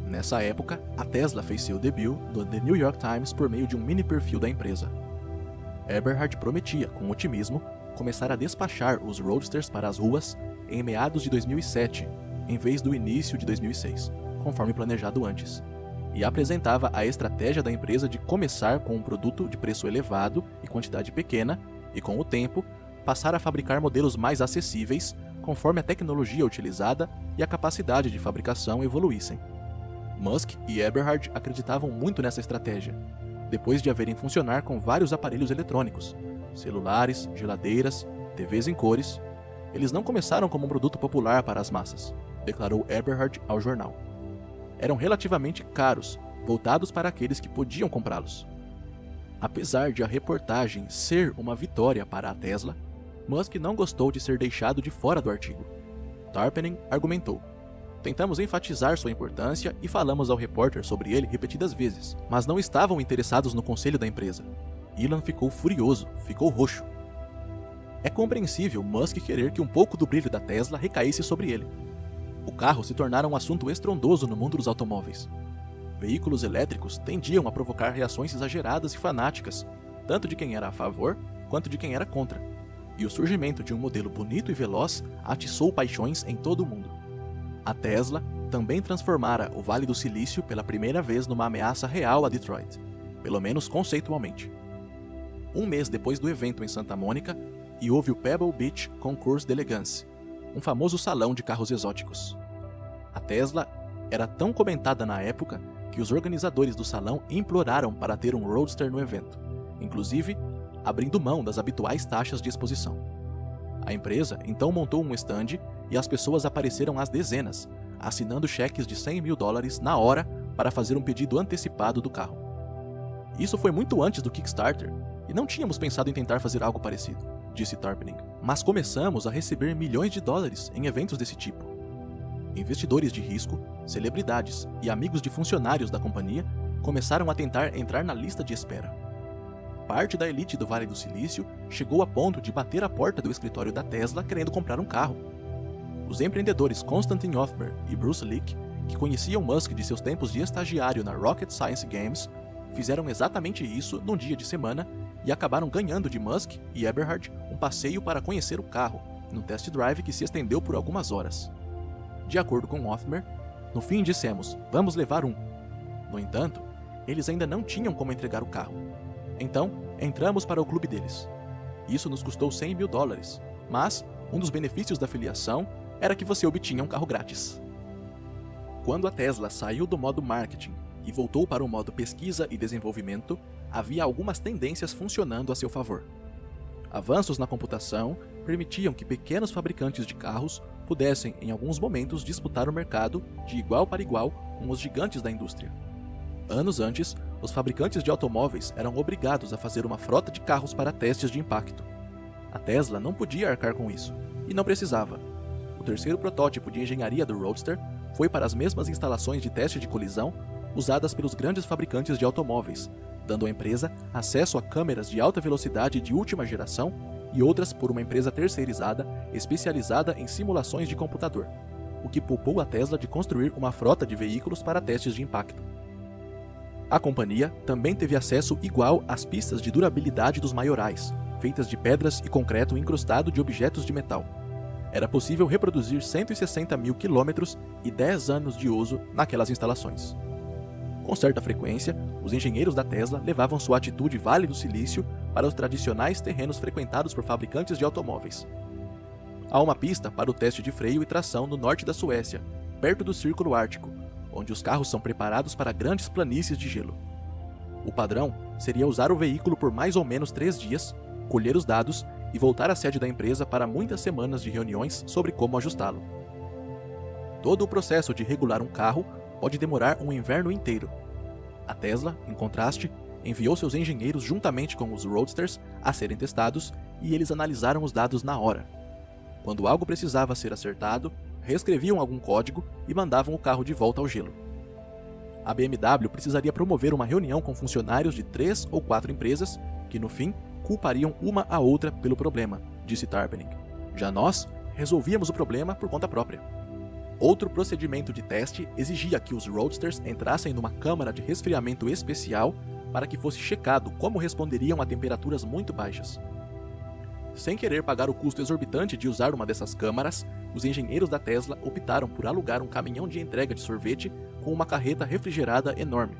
S1: Nessa época, a Tesla fez seu debut no The New York Times por meio de um mini perfil da empresa. Eberhard prometia, com otimismo, começar a despachar os Roadsters para as ruas em meados de 2007, em vez do início de 2006, conforme planejado antes, e apresentava a estratégia da empresa de começar com um produto de preço elevado e quantidade pequena, e com o tempo, passar a fabricar modelos mais acessíveis, conforme a tecnologia utilizada e a capacidade de fabricação evoluíssem. Musk e Eberhard acreditavam muito nessa estratégia, depois de a verem funcionar com vários aparelhos eletrônicos, celulares, geladeiras, TVs em cores. Eles não começaram como um produto popular para as massas, declarou Eberhard ao jornal. Eram relativamente caros, voltados para aqueles que podiam comprá-los. Apesar de a reportagem ser uma vitória para a Tesla, Musk não gostou de ser deixado de fora do artigo. Tarpenning argumentou: tentamos enfatizar sua importância e falamos ao repórter sobre ele repetidas vezes, mas não estavam interessados no conselho da empresa. Elon ficou furioso, ficou roxo. É compreensível Musk querer que um pouco do brilho da Tesla recaísse sobre ele. O carro se tornara um assunto estrondoso no mundo dos automóveis. Veículos elétricos tendiam a provocar reações exageradas e fanáticas, tanto de quem era a favor quanto de quem era contra. E o surgimento de um modelo bonito e veloz atiçou paixões em todo o mundo. A Tesla também transformara o Vale do Silício pela primeira vez numa ameaça real a Detroit, pelo menos conceitualmente. Um mês depois do evento em Santa Mônica, e houve o Pebble Beach Concours d'Elegance, um famoso salão de carros exóticos. A Tesla era tão comentada na época que os organizadores do salão imploraram para ter um Roadster no evento, inclusive abrindo mão das habituais taxas de exposição. A empresa então montou um stand e as pessoas apareceram às dezenas, assinando cheques de $100 mil na hora para fazer um pedido antecipado do carro. Isso foi muito antes do Kickstarter, e não tínhamos pensado em tentar fazer algo parecido, disse Tarpenning, mas começamos a receber milhões de dólares em eventos desse tipo. Investidores de risco, celebridades e amigos de funcionários da companhia começaram a tentar entrar na lista de espera. Parte da elite do Vale do Silício chegou a ponto de bater a porta do escritório da Tesla querendo comprar um carro. Os empreendedores Konstantin Othmer e Bruce Lick, que conheciam Musk de seus tempos de estagiário na Rocket Science Games, fizeram exatamente isso num dia de semana e acabaram ganhando de Musk e Eberhard um passeio para conhecer o carro, num test drive que se estendeu por algumas horas. De acordo com Othmer, no fim dissemos, vamos levar um. No entanto, eles ainda não tinham como entregar o carro. Então, entramos para o clube deles. Isso nos custou $100 mil, mas um dos benefícios da filiação era que você obtinha um carro grátis. Quando a Tesla saiu do modo marketing e voltou para o modo pesquisa e desenvolvimento, havia algumas tendências funcionando a seu favor. Avanços na computação permitiam que pequenos fabricantes de carros pudessem, em alguns momentos, disputar o mercado de igual para igual com os gigantes da indústria. Anos antes, os fabricantes de automóveis eram obrigados a fazer uma frota de carros para testes de impacto. A Tesla não podia arcar com isso, e não precisava. O terceiro protótipo de engenharia do Roadster foi para as mesmas instalações de teste de colisão usadas pelos grandes fabricantes de automóveis, dando à empresa acesso a câmeras de alta velocidade de última geração e outras por uma empresa terceirizada especializada em simulações de computador, o que poupou a Tesla de construir uma frota de veículos para testes de impacto. A companhia também teve acesso igual às pistas de durabilidade dos maiorais, feitas de pedras e concreto incrustado de objetos de metal. Era possível reproduzir 160 mil quilômetros e 10 anos de uso naquelas instalações. Com certa frequência, os engenheiros da Tesla levavam sua atitude Vale do Silício para os tradicionais terrenos frequentados por fabricantes de automóveis. Há uma pista para o teste de freio e tração no norte da Suécia, perto do Círculo Ártico, onde os carros são preparados para grandes planícies de gelo. O padrão seria usar o veículo por mais ou menos 3 dias, colher os dados e voltar à sede da empresa para muitas semanas de reuniões sobre como ajustá-lo. Todo o processo de regular um carro pode demorar um inverno inteiro. A Tesla, em contraste, enviou seus engenheiros juntamente com os Roadsters a serem testados e eles analisaram os dados na hora. Quando algo precisava ser acertado, reescreviam algum código e mandavam o carro de volta ao gelo. A BMW precisaria promover uma reunião com funcionários de 3 ou 4 empresas que, no fim, culpariam uma a outra pelo problema, disse Tarpening. Já nós resolvíamos o problema por conta própria. Outro procedimento de teste exigia que os Roadsters entrassem numa câmara de resfriamento especial para que fosse checado como responderiam a temperaturas muito baixas. Sem querer pagar o custo exorbitante de usar uma dessas câmaras, os engenheiros da Tesla optaram por alugar um caminhão de entrega de sorvete com uma carreta refrigerada enorme.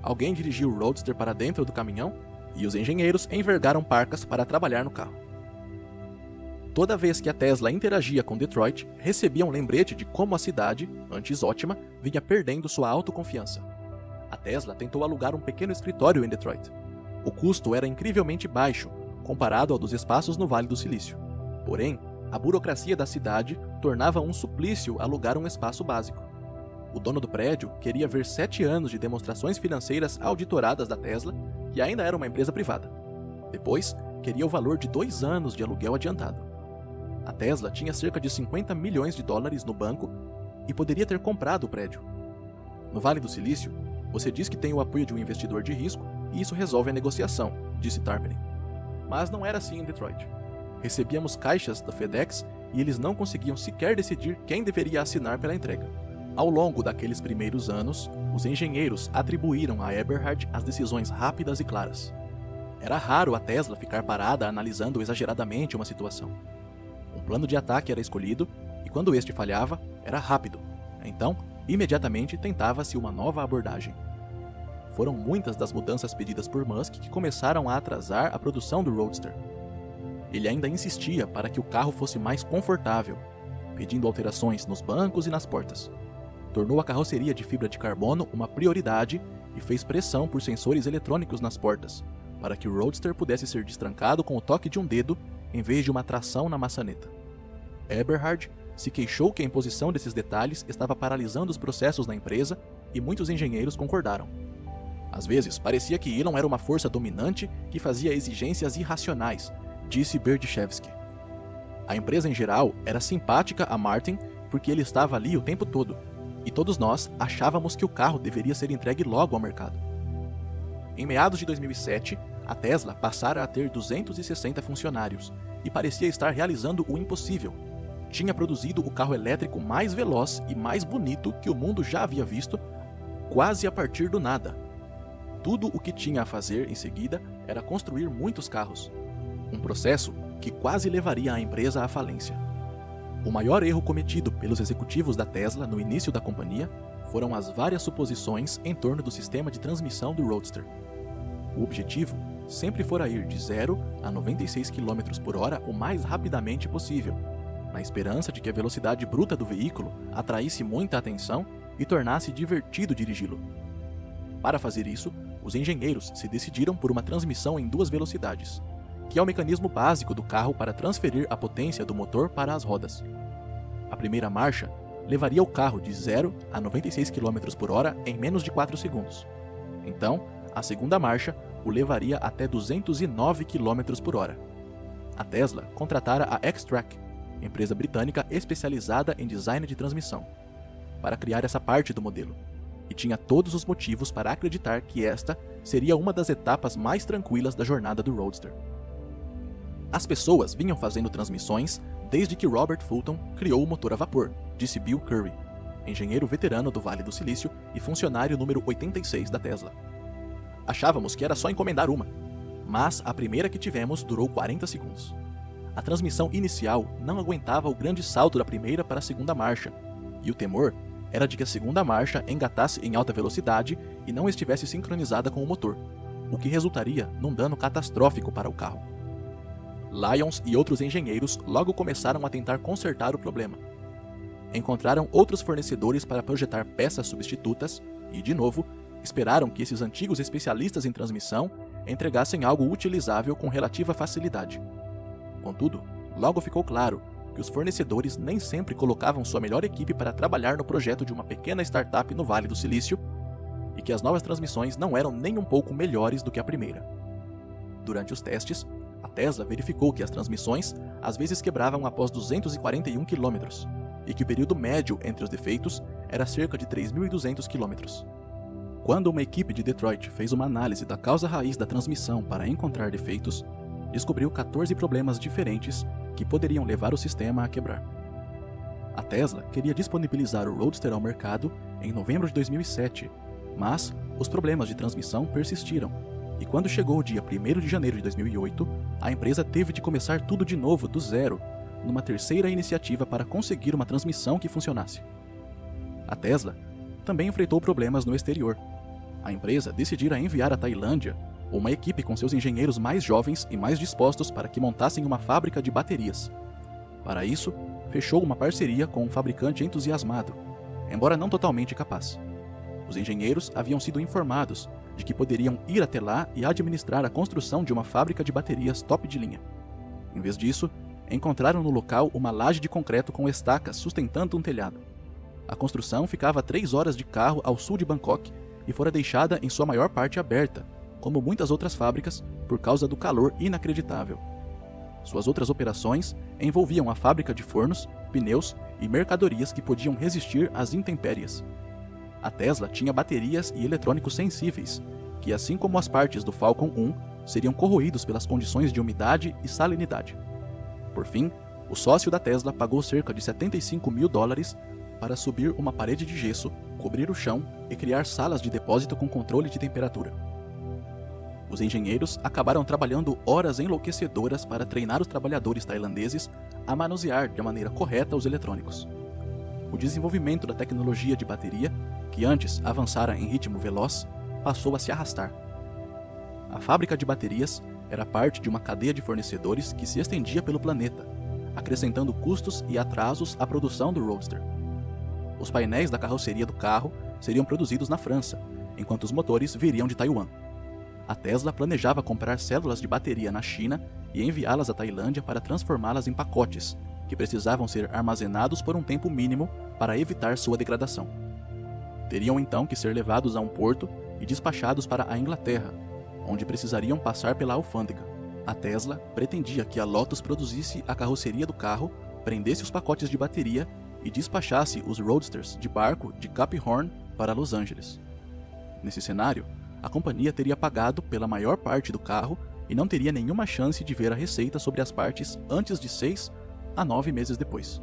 S1: Alguém dirigiu o Roadster para dentro do caminhão e os engenheiros envergaram parcas para trabalhar no carro. Toda vez que a Tesla interagia com Detroit, recebia um lembrete de como a cidade, antes ótima, vinha perdendo sua autoconfiança. A Tesla tentou alugar um pequeno escritório em Detroit. O custo era incrivelmente baixo, comparado ao dos espaços no Vale do Silício. Porém, a burocracia da cidade tornava um suplício alugar um espaço básico. O dono do prédio queria ver 7 anos de demonstrações financeiras auditoradas da Tesla, que ainda era uma empresa privada. Depois, queria o valor de 2 anos de aluguel adiantado. A Tesla tinha cerca de 50 milhões de dólares no banco e poderia ter comprado o prédio. No Vale do Silício, você diz que tem o apoio de um investidor de risco e isso resolve a negociação, disse Tarpening. Mas não era assim em Detroit. Recebíamos caixas da FedEx e eles não conseguiam sequer decidir quem deveria assinar pela entrega. Ao longo daqueles primeiros anos, os engenheiros atribuíram a Eberhard as decisões rápidas e claras. Era raro a Tesla ficar parada analisando exageradamente uma situação. Um plano de ataque era escolhido e quando este falhava, era rápido. Então, imediatamente tentava-se uma nova abordagem. Foram muitas das mudanças pedidas por Musk que começaram a atrasar a produção do Roadster. Ele ainda insistia para que o carro fosse mais confortável, pedindo alterações nos bancos e nas portas. Tornou a carroceria de fibra de carbono uma prioridade e fez pressão por sensores eletrônicos nas portas, para que o Roadster pudesse ser destrancado com o toque de um dedo em vez de uma tração na maçaneta. Eberhard se queixou que a imposição desses detalhes estava paralisando os processos na empresa e muitos engenheiros concordaram. Às vezes, parecia que Elon era uma força dominante que fazia exigências irracionais, disse Berdyshevsky. A empresa em geral era simpática a Martin porque ele estava ali o tempo todo, e todos nós achávamos que o carro deveria ser entregue logo ao mercado. Em meados de 2007, a Tesla passara a ter 260 funcionários e parecia estar realizando o impossível. Tinha produzido o carro elétrico mais veloz e mais bonito que o mundo já havia visto, quase a partir do nada. Tudo o que tinha a fazer em seguida era construir muitos carros. Um processo que quase levaria a empresa à falência. O maior erro cometido pelos executivos da Tesla no início da companhia foram as várias suposições em torno do sistema de transmissão do Roadster. O objetivo sempre fora ir de 0 a 96 km por hora o mais rapidamente possível, na esperança de que a velocidade bruta do veículo atraísse muita atenção e tornasse divertido dirigi-lo. Para fazer isso, os engenheiros se decidiram por uma transmissão em 2 velocidades, que é o mecanismo básico do carro para transferir a potência do motor para as rodas. A primeira marcha levaria o carro de 0 a 96 km por hora em menos de 4 segundos. Então, a segunda marcha o levaria até 209 km por hora. A Tesla contratara a Xtrac, empresa britânica especializada em design de transmissão, para criar essa parte do modelo, e tinha todos os motivos para acreditar que esta seria uma das etapas mais tranquilas da jornada do Roadster. As pessoas vinham fazendo transmissões desde que Robert Fulton criou o motor a vapor, disse Bill Curry, engenheiro veterano do Vale do Silício e funcionário número 86 da Tesla. Achávamos que era só encomendar uma, mas a primeira que tivemos durou 40 segundos. A transmissão inicial não aguentava o grande salto da primeira para a segunda marcha, e o temor era de que a segunda marcha engatasse em alta velocidade e não estivesse sincronizada com o motor, o que resultaria num dano catastrófico para o carro. Lyons e outros engenheiros logo começaram a tentar consertar o problema. Encontraram outros fornecedores para projetar peças substitutas e, de novo, esperaram que esses antigos especialistas em transmissão entregassem algo utilizável com relativa facilidade. Contudo, logo ficou claro que os fornecedores nem sempre colocavam sua melhor equipe para trabalhar no projeto de uma pequena startup no Vale do Silício e que as novas transmissões não eram nem um pouco melhores do que a primeira. Durante os testes, a Tesla verificou que as transmissões às vezes quebravam após 241 km e que o período médio entre os defeitos era cerca de 3.200 km. Quando uma equipe de Detroit fez uma análise da causa raiz da transmissão para encontrar defeitos, descobriu 14 problemas diferentes que poderiam levar o sistema a quebrar. A Tesla queria disponibilizar o Roadster ao mercado em novembro de 2007, mas os problemas de transmissão persistiram, e quando chegou o dia 1º de janeiro de 2008, a empresa teve de começar tudo de novo, do zero, numa terceira iniciativa para conseguir uma transmissão que funcionasse. A Tesla também enfrentou problemas no exterior. A empresa decidira enviar à Tailândia uma equipe com seus engenheiros mais jovens e mais dispostos para que montassem uma fábrica de baterias. Para isso, fechou uma parceria com um fabricante entusiasmado, embora não totalmente capaz. Os engenheiros haviam sido informados de que poderiam ir até lá e administrar a construção de uma fábrica de baterias top de linha. Em vez disso, encontraram no local uma laje de concreto com estacas sustentando um telhado. A construção ficava a 3 horas de carro ao sul de Bangkok e fora deixada em sua maior parte aberta, como muitas outras fábricas, por causa do calor inacreditável. Suas outras operações envolviam a fábrica de fornos, pneus e mercadorias que podiam resistir às intempéries. A Tesla tinha baterias e eletrônicos sensíveis, que, assim como as partes do Falcon 1, seriam corroídos pelas condições de umidade e salinidade. Por fim, o sócio da Tesla pagou cerca de $75 mil para subir uma parede de gesso, cobrir o chão e criar salas de depósito com controle de temperatura. Os engenheiros acabaram trabalhando horas enlouquecedoras para treinar os trabalhadores tailandeses a manusear de maneira correta os eletrônicos. O desenvolvimento da tecnologia de bateria, que antes avançara em ritmo veloz, passou a se arrastar. A fábrica de baterias era parte de uma cadeia de fornecedores que se estendia pelo planeta, acrescentando custos e atrasos à produção do Roadster. Os painéis da carroceria do carro seriam produzidos na França, enquanto os motores viriam de Taiwan. A Tesla planejava comprar células de bateria na China e enviá-las à Tailândia para transformá-las em pacotes, que precisavam ser armazenados por um tempo mínimo para evitar sua degradação. Teriam então que ser levados a um porto e despachados para a Inglaterra, onde precisariam passar pela alfândega. A Tesla pretendia que a Lotus produzisse a carroceria do carro, prendesse os pacotes de bateria e despachasse os Roadsters de barco de Cape Horn para Los Angeles. Nesse cenário, a companhia teria pagado pela maior parte do carro e não teria nenhuma chance de ver a receita sobre as partes antes de 6 a 9 meses depois.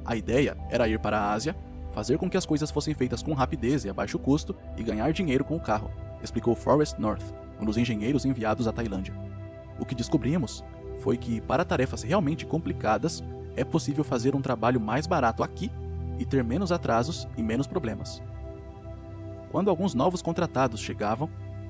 S1: A ideia era ir para a Ásia, fazer com que as coisas fossem feitas com rapidez e a baixo custo e ganhar dinheiro com o carro, explicou Forrest North, um dos engenheiros enviados à Tailândia. O que descobrimos foi que, para tarefas realmente complicadas, é possível fazer um trabalho mais barato aqui e ter menos atrasos e menos problemas. Quando alguns novos contratados chegavam,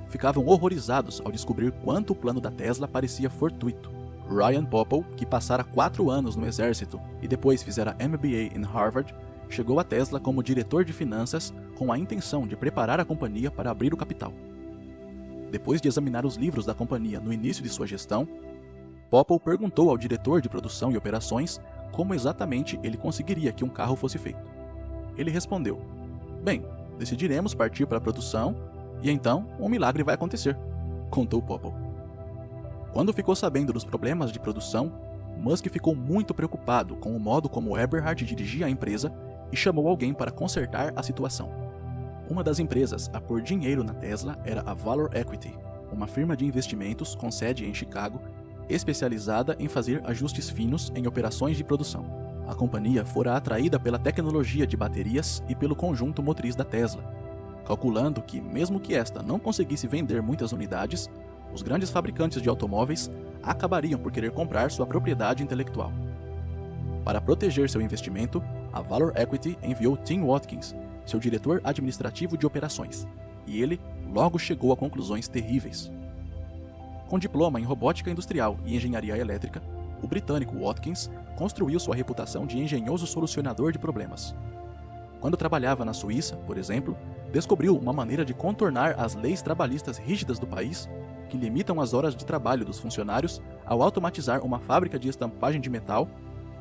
S1: ficavam horrorizados ao descobrir quanto o plano da Tesla parecia fortuito. Ryan Popple, que passara 4 anos no exército e depois fizera MBA em Harvard, chegou à Tesla como diretor de finanças com a intenção de preparar a companhia para abrir o capital. Depois de examinar os livros da companhia no início de sua gestão, Popple perguntou ao diretor de produção e operações como exatamente ele conseguiria que um carro fosse feito. Ele respondeu: "Bem, decidiremos partir para a produção e então um milagre vai acontecer", contou Popple. Quando ficou sabendo dos problemas de produção, Musk ficou muito preocupado com o modo como Eberhard dirigia a empresa e chamou alguém para consertar a situação. Uma das empresas a pôr dinheiro na Tesla era a Valor Equity, uma firma de investimentos com sede em Chicago, especializada em fazer ajustes finos em operações de produção. A companhia fora atraída pela tecnologia de baterias e pelo conjunto motriz da Tesla, calculando que, mesmo que esta não conseguisse vender muitas unidades, os grandes fabricantes de automóveis acabariam por querer comprar sua propriedade intelectual. Para proteger seu investimento, a Valor Equity enviou Tim Watkins, seu diretor administrativo de operações, e ele logo chegou a conclusões terríveis. Com diploma em robótica industrial e engenharia elétrica, o britânico Watkins construiu sua reputação de engenhoso solucionador de problemas. Quando trabalhava na Suíça, por exemplo, descobriu uma maneira de contornar as leis trabalhistas rígidas do país, que limitam as horas de trabalho dos funcionários ao automatizar uma fábrica de estampagem de metal,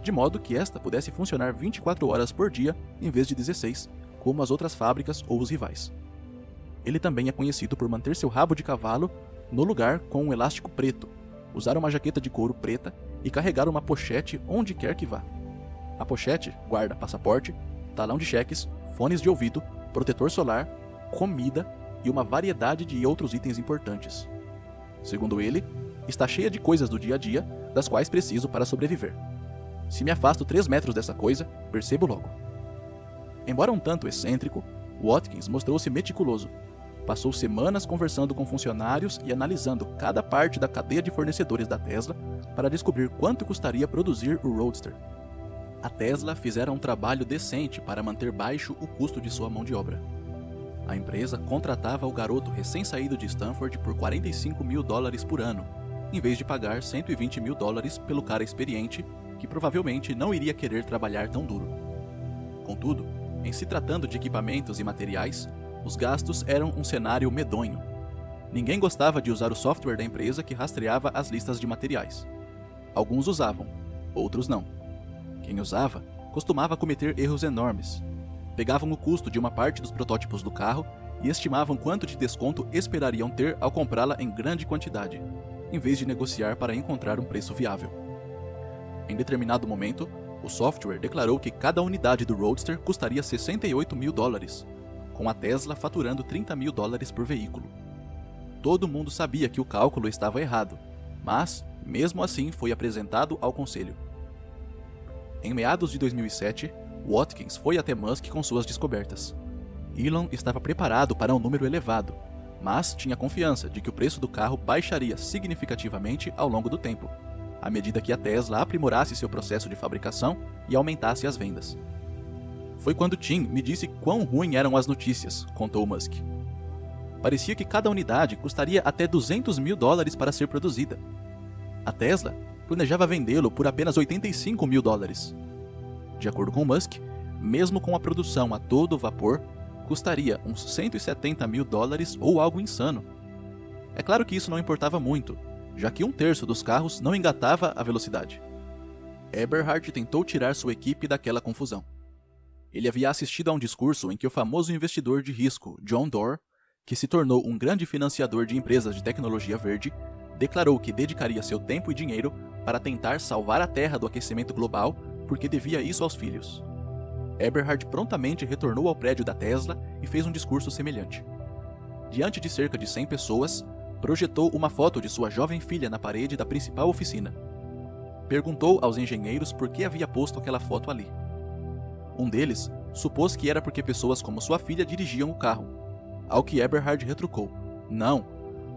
S1: de modo que esta pudesse funcionar 24 horas por dia em vez de 16, como as outras fábricas ou os rivais. Ele também é conhecido por manter seu rabo de cavalo no lugar com um elástico preto, usar uma jaqueta de couro preta e carregar uma pochete onde quer que vá. A pochete guarda passaporte, talão de cheques, fones de ouvido, protetor solar, comida e uma variedade de outros itens importantes. Segundo ele, está cheia de coisas do dia a dia, das quais preciso para sobreviver. Se me afasto 3 metros dessa coisa, percebo logo. Embora um tanto excêntrico, Watkins mostrou-se meticuloso. Passou semanas conversando com funcionários e analisando cada parte da cadeia de fornecedores da Tesla para descobrir quanto custaria produzir o Roadster. A Tesla fizera um trabalho decente para manter baixo o custo de sua mão de obra. A empresa contratava o garoto recém-saído de Stanford por $45 mil por ano, em vez de pagar $120 mil pelo cara experiente, que provavelmente não iria querer trabalhar tão duro. Contudo, em se tratando de equipamentos e materiais, os gastos eram um cenário medonho. Ninguém gostava de usar o software da empresa que rastreava as listas de materiais. Alguns usavam, outros não. Quem usava costumava cometer erros enormes. Pegavam o custo de uma parte dos protótipos do carro e estimavam quanto de desconto esperariam ter ao comprá-la em grande quantidade, em vez de negociar para encontrar um preço viável. Em determinado momento, o software declarou que cada unidade do Roadster custaria $68 mil, com a Tesla faturando $30 mil por veículo. Todo mundo sabia que o cálculo estava errado, mas, mesmo assim, foi apresentado ao conselho. Em meados de 2007, Watkins foi até Musk com suas descobertas. Elon estava preparado para um número elevado, mas tinha confiança de que o preço do carro baixaria significativamente ao longo do tempo, à medida que a Tesla aprimorasse seu processo de fabricação e aumentasse as vendas. Foi quando Tim me disse quão ruim eram as notícias, contou Musk. Parecia que cada unidade custaria até $200 mil para ser produzida. A Tesla planejava vendê-lo por apenas $85 mil. De acordo com Musk, mesmo com a produção a todo vapor, custaria uns $170 mil ou algo insano. É claro que isso não importava muito, já que 1/3 dos carros não engatava a velocidade. Eberhard tentou tirar sua equipe daquela confusão. Ele havia assistido a um discurso em que o famoso investidor de risco John Doerr, que se tornou um grande financiador de empresas de tecnologia verde, declarou que dedicaria seu tempo e dinheiro para tentar salvar a Terra do aquecimento global porque devia isso aos filhos. Eberhard prontamente retornou ao prédio da Tesla e fez um discurso semelhante. Diante de cerca de 100 pessoas, projetou uma foto de sua jovem filha na parede da principal oficina. Perguntou aos engenheiros por que havia posto aquela foto ali. Um deles supôs que era porque pessoas como sua filha dirigiam o carro, ao que Eberhard retrucou: "Não,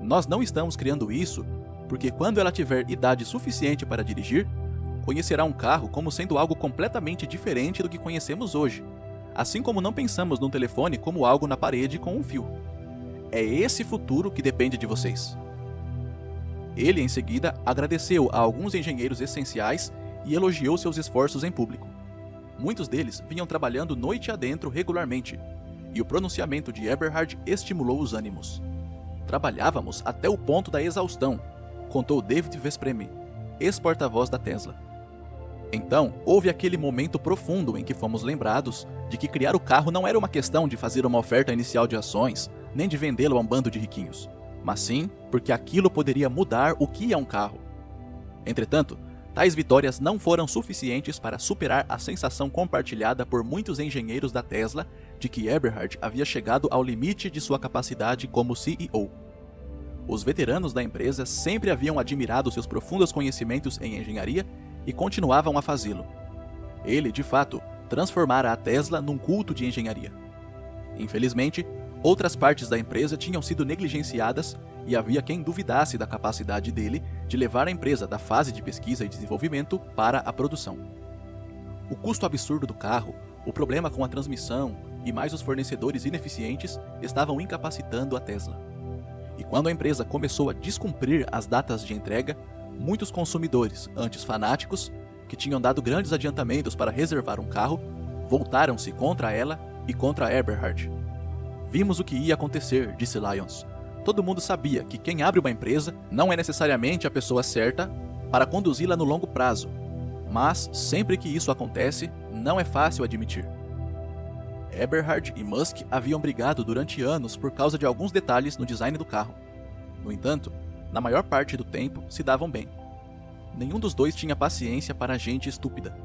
S1: nós não estamos criando isso porque quando ela tiver idade suficiente para dirigir, conhecerá um carro como sendo algo completamente diferente do que conhecemos hoje, assim como não pensamos num telefone como algo na parede com um fio. É esse futuro que depende de vocês." Ele, em seguida, agradeceu a alguns engenheiros essenciais e elogiou seus esforços em público. Muitos deles vinham trabalhando noite adentro regularmente, e o pronunciamento de Eberhard estimulou os ânimos. "Trabalhávamos até o ponto da exaustão", contou David Vespremi, ex-porta-voz da Tesla. Então, houve aquele momento profundo em que fomos lembrados de que criar o carro não era uma questão de fazer uma oferta inicial de ações, nem de vendê-lo a um bando de riquinhos, mas sim porque aquilo poderia mudar o que é um carro. Entretanto, tais vitórias não foram suficientes para superar a sensação compartilhada por muitos engenheiros da Tesla de que Eberhard havia chegado ao limite de sua capacidade como CEO. Os veteranos da empresa sempre haviam admirado seus profundos conhecimentos em engenharia e continuavam a fazê-lo. Ele, de fato, transformara a Tesla num culto de engenharia. Infelizmente, outras partes da empresa tinham sido negligenciadas e havia quem duvidasse da capacidade dele de levar a empresa da fase de pesquisa e desenvolvimento para a produção. O custo absurdo do carro, o problema com a transmissão e mais os fornecedores ineficientes estavam incapacitando a Tesla. E quando a empresa começou a descumprir as datas de entrega, muitos consumidores, antes fanáticos, que tinham dado grandes adiantamentos para reservar um carro, voltaram-se contra ela e contra Eberhard. Vimos o que ia acontecer, disse Lyons. Todo mundo sabia que quem abre uma empresa não é necessariamente a pessoa certa para conduzi-la no longo prazo, mas sempre que isso acontece, não é fácil admitir. Eberhard e Musk haviam brigado durante anos por causa de alguns detalhes no design do carro. No entanto, na maior parte do tempo, se davam bem. Nenhum dos dois tinha paciência para gente estúpida.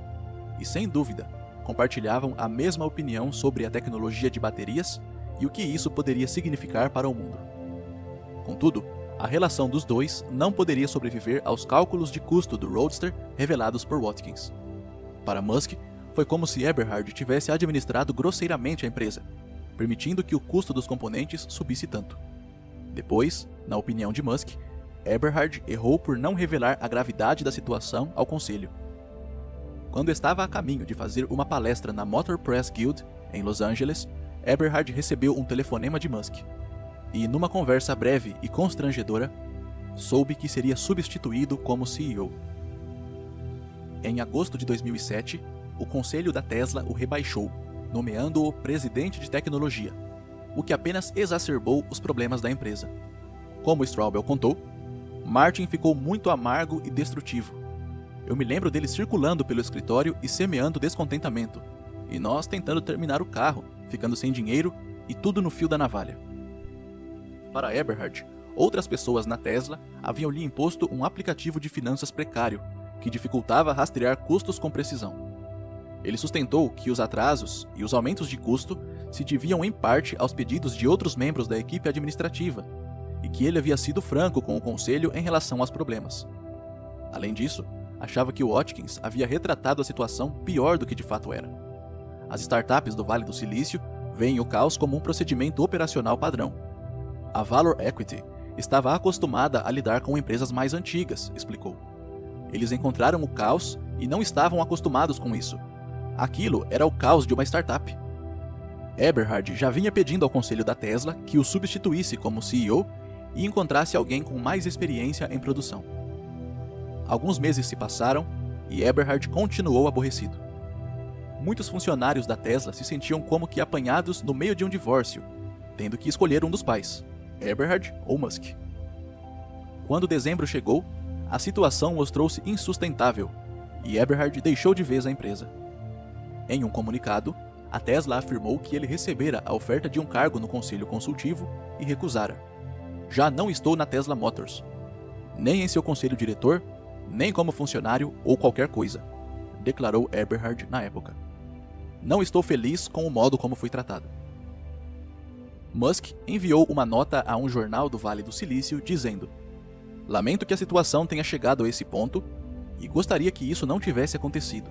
S1: E sem dúvida, compartilhavam a mesma opinião sobre a tecnologia de baterias e o que isso poderia significar para o mundo. Contudo, a relação dos dois não poderia sobreviver aos cálculos de custo do Roadster revelados por Watkins. Para Musk, foi como se Eberhard tivesse administrado grosseiramente a empresa, permitindo que o custo dos componentes subisse tanto. Depois, na opinião de Musk, Eberhard errou por não revelar a gravidade da situação ao conselho. Quando estava a caminho de fazer uma palestra na Motor Press Guild, em Los Angeles, Eberhard recebeu um telefonema de Musk. E, numa conversa breve e constrangedora, soube que seria substituído como CEO. Em agosto de 2007, o conselho da Tesla o rebaixou, nomeando-o presidente de tecnologia, o que apenas exacerbou os problemas da empresa. Como Straubel contou, Martin ficou muito amargo e destrutivo. Eu me lembro dele circulando pelo escritório e semeando descontentamento, e nós tentando terminar o carro, ficando sem dinheiro e tudo no fio da navalha. Para Eberhard, outras pessoas na Tesla haviam lhe imposto um aplicativo de finanças precário, que dificultava rastrear custos com precisão. Ele sustentou que os atrasos e os aumentos de custo se deviam em parte aos pedidos de outros membros da equipe administrativa, e que ele havia sido franco com o conselho em relação aos problemas. Além disso, achava que Watkins havia retratado a situação pior do que de fato era. As startups do Vale do Silício veem o caos como um procedimento operacional padrão. A Valor Equity estava acostumada a lidar com empresas mais antigas, explicou. Eles encontraram o caos e não estavam acostumados com isso. Aquilo era o caos de uma startup. Eberhard já vinha pedindo ao conselho da Tesla que o substituísse como CEO e encontrasse alguém com mais experiência em produção. Alguns meses se passaram e Eberhard continuou aborrecido. Muitos funcionários da Tesla se sentiam como que apanhados no meio de um divórcio, tendo que escolher um dos pais, Eberhard ou Musk. Quando dezembro chegou, a situação mostrou-se insustentável e Eberhard deixou de vez a empresa. Em um comunicado, a Tesla afirmou que ele recebera a oferta de um cargo no conselho consultivo e recusara. Já não estou na Tesla Motors, nem em seu conselho diretor, nem como funcionário ou qualquer coisa, declarou Eberhard na época. Não estou feliz com o modo como fui tratado. Musk enviou uma nota a um jornal do Vale do Silício dizendo: "Lamento que a situação tenha chegado a esse ponto e gostaria que isso não tivesse acontecido.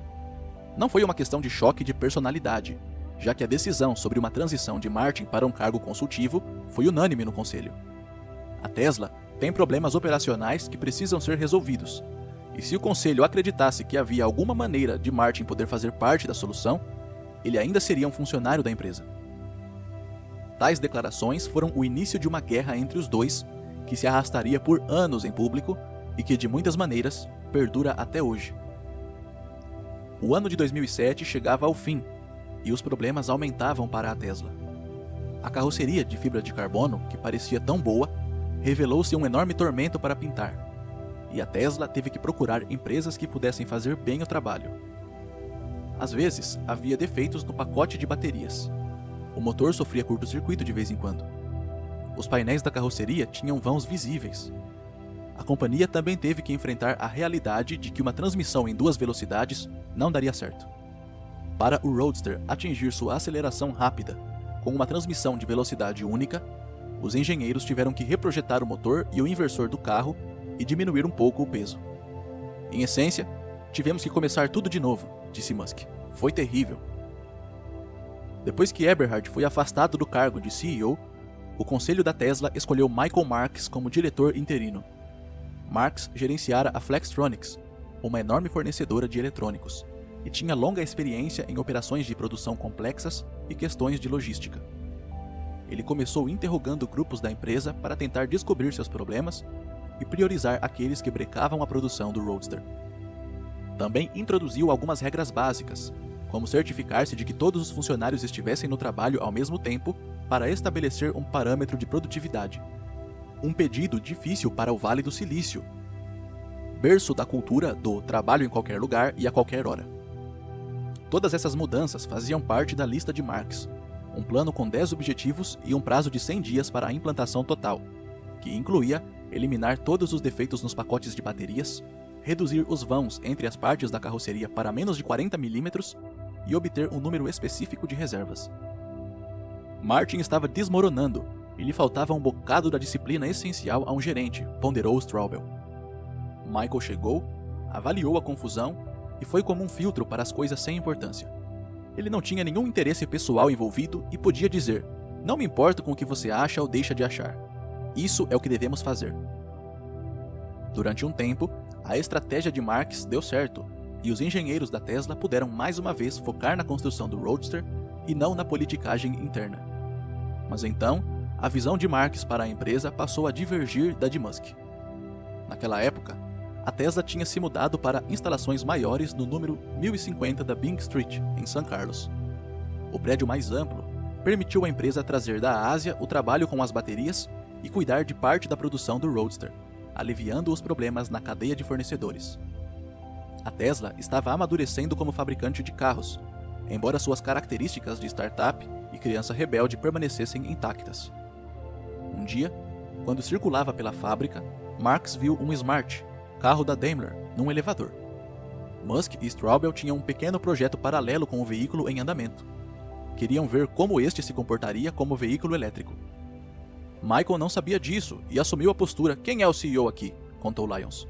S1: Não foi uma questão de choque de personalidade, já que a decisão sobre uma transição de Martin para um cargo consultivo foi unânime no conselho. A Tesla tem problemas operacionais que precisam ser resolvidos, e se o conselho acreditasse que havia alguma maneira de Martin poder fazer parte da solução, ele ainda seria um funcionário da empresa." Tais declarações foram o início de uma guerra entre os dois, que se arrastaria por anos em público e que, de muitas maneiras, perdura até hoje. O ano de 2007 chegava ao fim, e os problemas aumentavam para a Tesla. A carroceria de fibra de carbono, que parecia tão boa, revelou-se um enorme tormento para pintar, e a Tesla teve que procurar empresas que pudessem fazer bem o trabalho. Às vezes, havia defeitos no pacote de baterias. O motor sofria curto-circuito de vez em quando. Os painéis da carroceria tinham vãos visíveis. a companhia também teve que enfrentar a realidade de que uma transmissão em 2 velocidades não daria certo. Para o Roadster atingir sua aceleração rápida com uma transmissão de velocidade única, os engenheiros tiveram que reprojetar o motor e o inversor do carro e diminuir um pouco o peso. Em essência, tivemos que começar tudo de novo, disse Musk. Foi terrível. Depois que Eberhard foi afastado do cargo de CEO, o conselho da Tesla escolheu Michael Marks como diretor interino. Marks gerenciara a Flextronics, uma enorme fornecedora de eletrônicos, e tinha longa experiência em operações de produção complexas e questões de logística. Ele começou interrogando grupos da empresa para tentar descobrir seus problemas e priorizar aqueles que brecavam a produção do Roadster. Também introduziu algumas regras básicas, como certificar-se de que todos os funcionários estivessem no trabalho ao mesmo tempo para estabelecer um parâmetro de produtividade. Um pedido difícil para o Vale do Silício, berço da cultura do trabalho em qualquer lugar e a qualquer hora. Todas essas mudanças faziam parte da lista de Marx, um plano com 10 objetivos e um prazo de 100 dias para a implantação total, que incluía eliminar todos os defeitos nos pacotes de baterias, reduzir os vãos entre as partes da carroceria para menos de 40 mm e obter um número específico de reservas. Martin estava desmoronando e lhe faltava um bocado da disciplina essencial a um gerente, ponderou Straubel. Michael chegou, avaliou a confusão e foi como um filtro para as coisas sem importância. Ele não tinha nenhum interesse pessoal envolvido e podia dizer: "Não me importo com o que você acha ou deixa de achar. Isso é o que devemos fazer." Durante um tempo, a estratégia de Marx deu certo, e os engenheiros da Tesla puderam mais uma vez focar na construção do Roadster e não na politicagem interna. Mas então, a visão de Marx para a empresa passou a divergir da de Musk. Naquela época, a Tesla tinha se mudado para instalações maiores no número 1050 da Byng Street, em São Carlos. O prédio mais amplo permitiu à empresa trazer da Ásia o trabalho com as baterias e cuidar de parte da produção do Roadster, aliviando os problemas na cadeia de fornecedores. A Tesla estava amadurecendo como fabricante de carros, embora suas características de startup e criança rebelde permanecessem intactas. Um dia, quando circulava pela fábrica, Marx viu um Smart, carro da Daimler, num elevador. Musk e Straubel tinham um pequeno projeto paralelo com o veículo em andamento. Queriam ver como este se comportaria como veículo elétrico. Michael não sabia disso e assumiu a postura "Quem é o CEO aqui?", contou Lyons.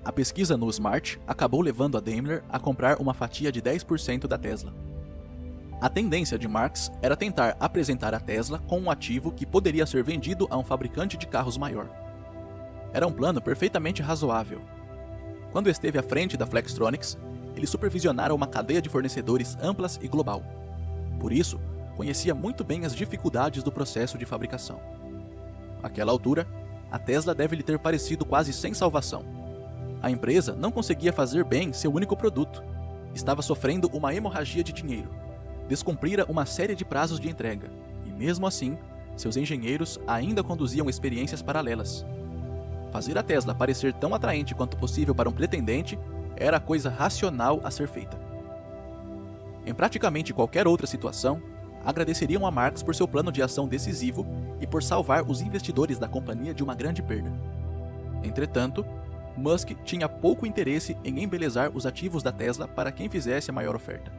S1: A pesquisa no Smart acabou levando a Daimler a comprar uma fatia de 10% da Tesla. A tendência de Marx era tentar apresentar a Tesla com um ativo que poderia ser vendido a um fabricante de carros maior. Era um plano perfeitamente razoável. Quando esteve à frente da Flextronics, ele supervisionara uma cadeia de fornecedores amplas e global. Por isso, conhecia muito bem as dificuldades do processo de fabricação. Àquela altura, a Tesla deve lhe ter parecido quase sem salvação. A empresa não conseguia fazer bem seu único produto. Estava sofrendo uma hemorragia de dinheiro. Descumprira uma série de prazos de entrega, e mesmo assim, seus engenheiros ainda conduziam experiências paralelas. Fazer a Tesla parecer tão atraente quanto possível para um pretendente era a coisa racional a ser feita. Em praticamente qualquer outra situação, agradeceriam a Marx por seu plano de ação decisivo e por salvar os investidores da companhia de uma grande perda. Entretanto, Musk tinha pouco interesse em embelezar os ativos da Tesla para quem fizesse a maior oferta.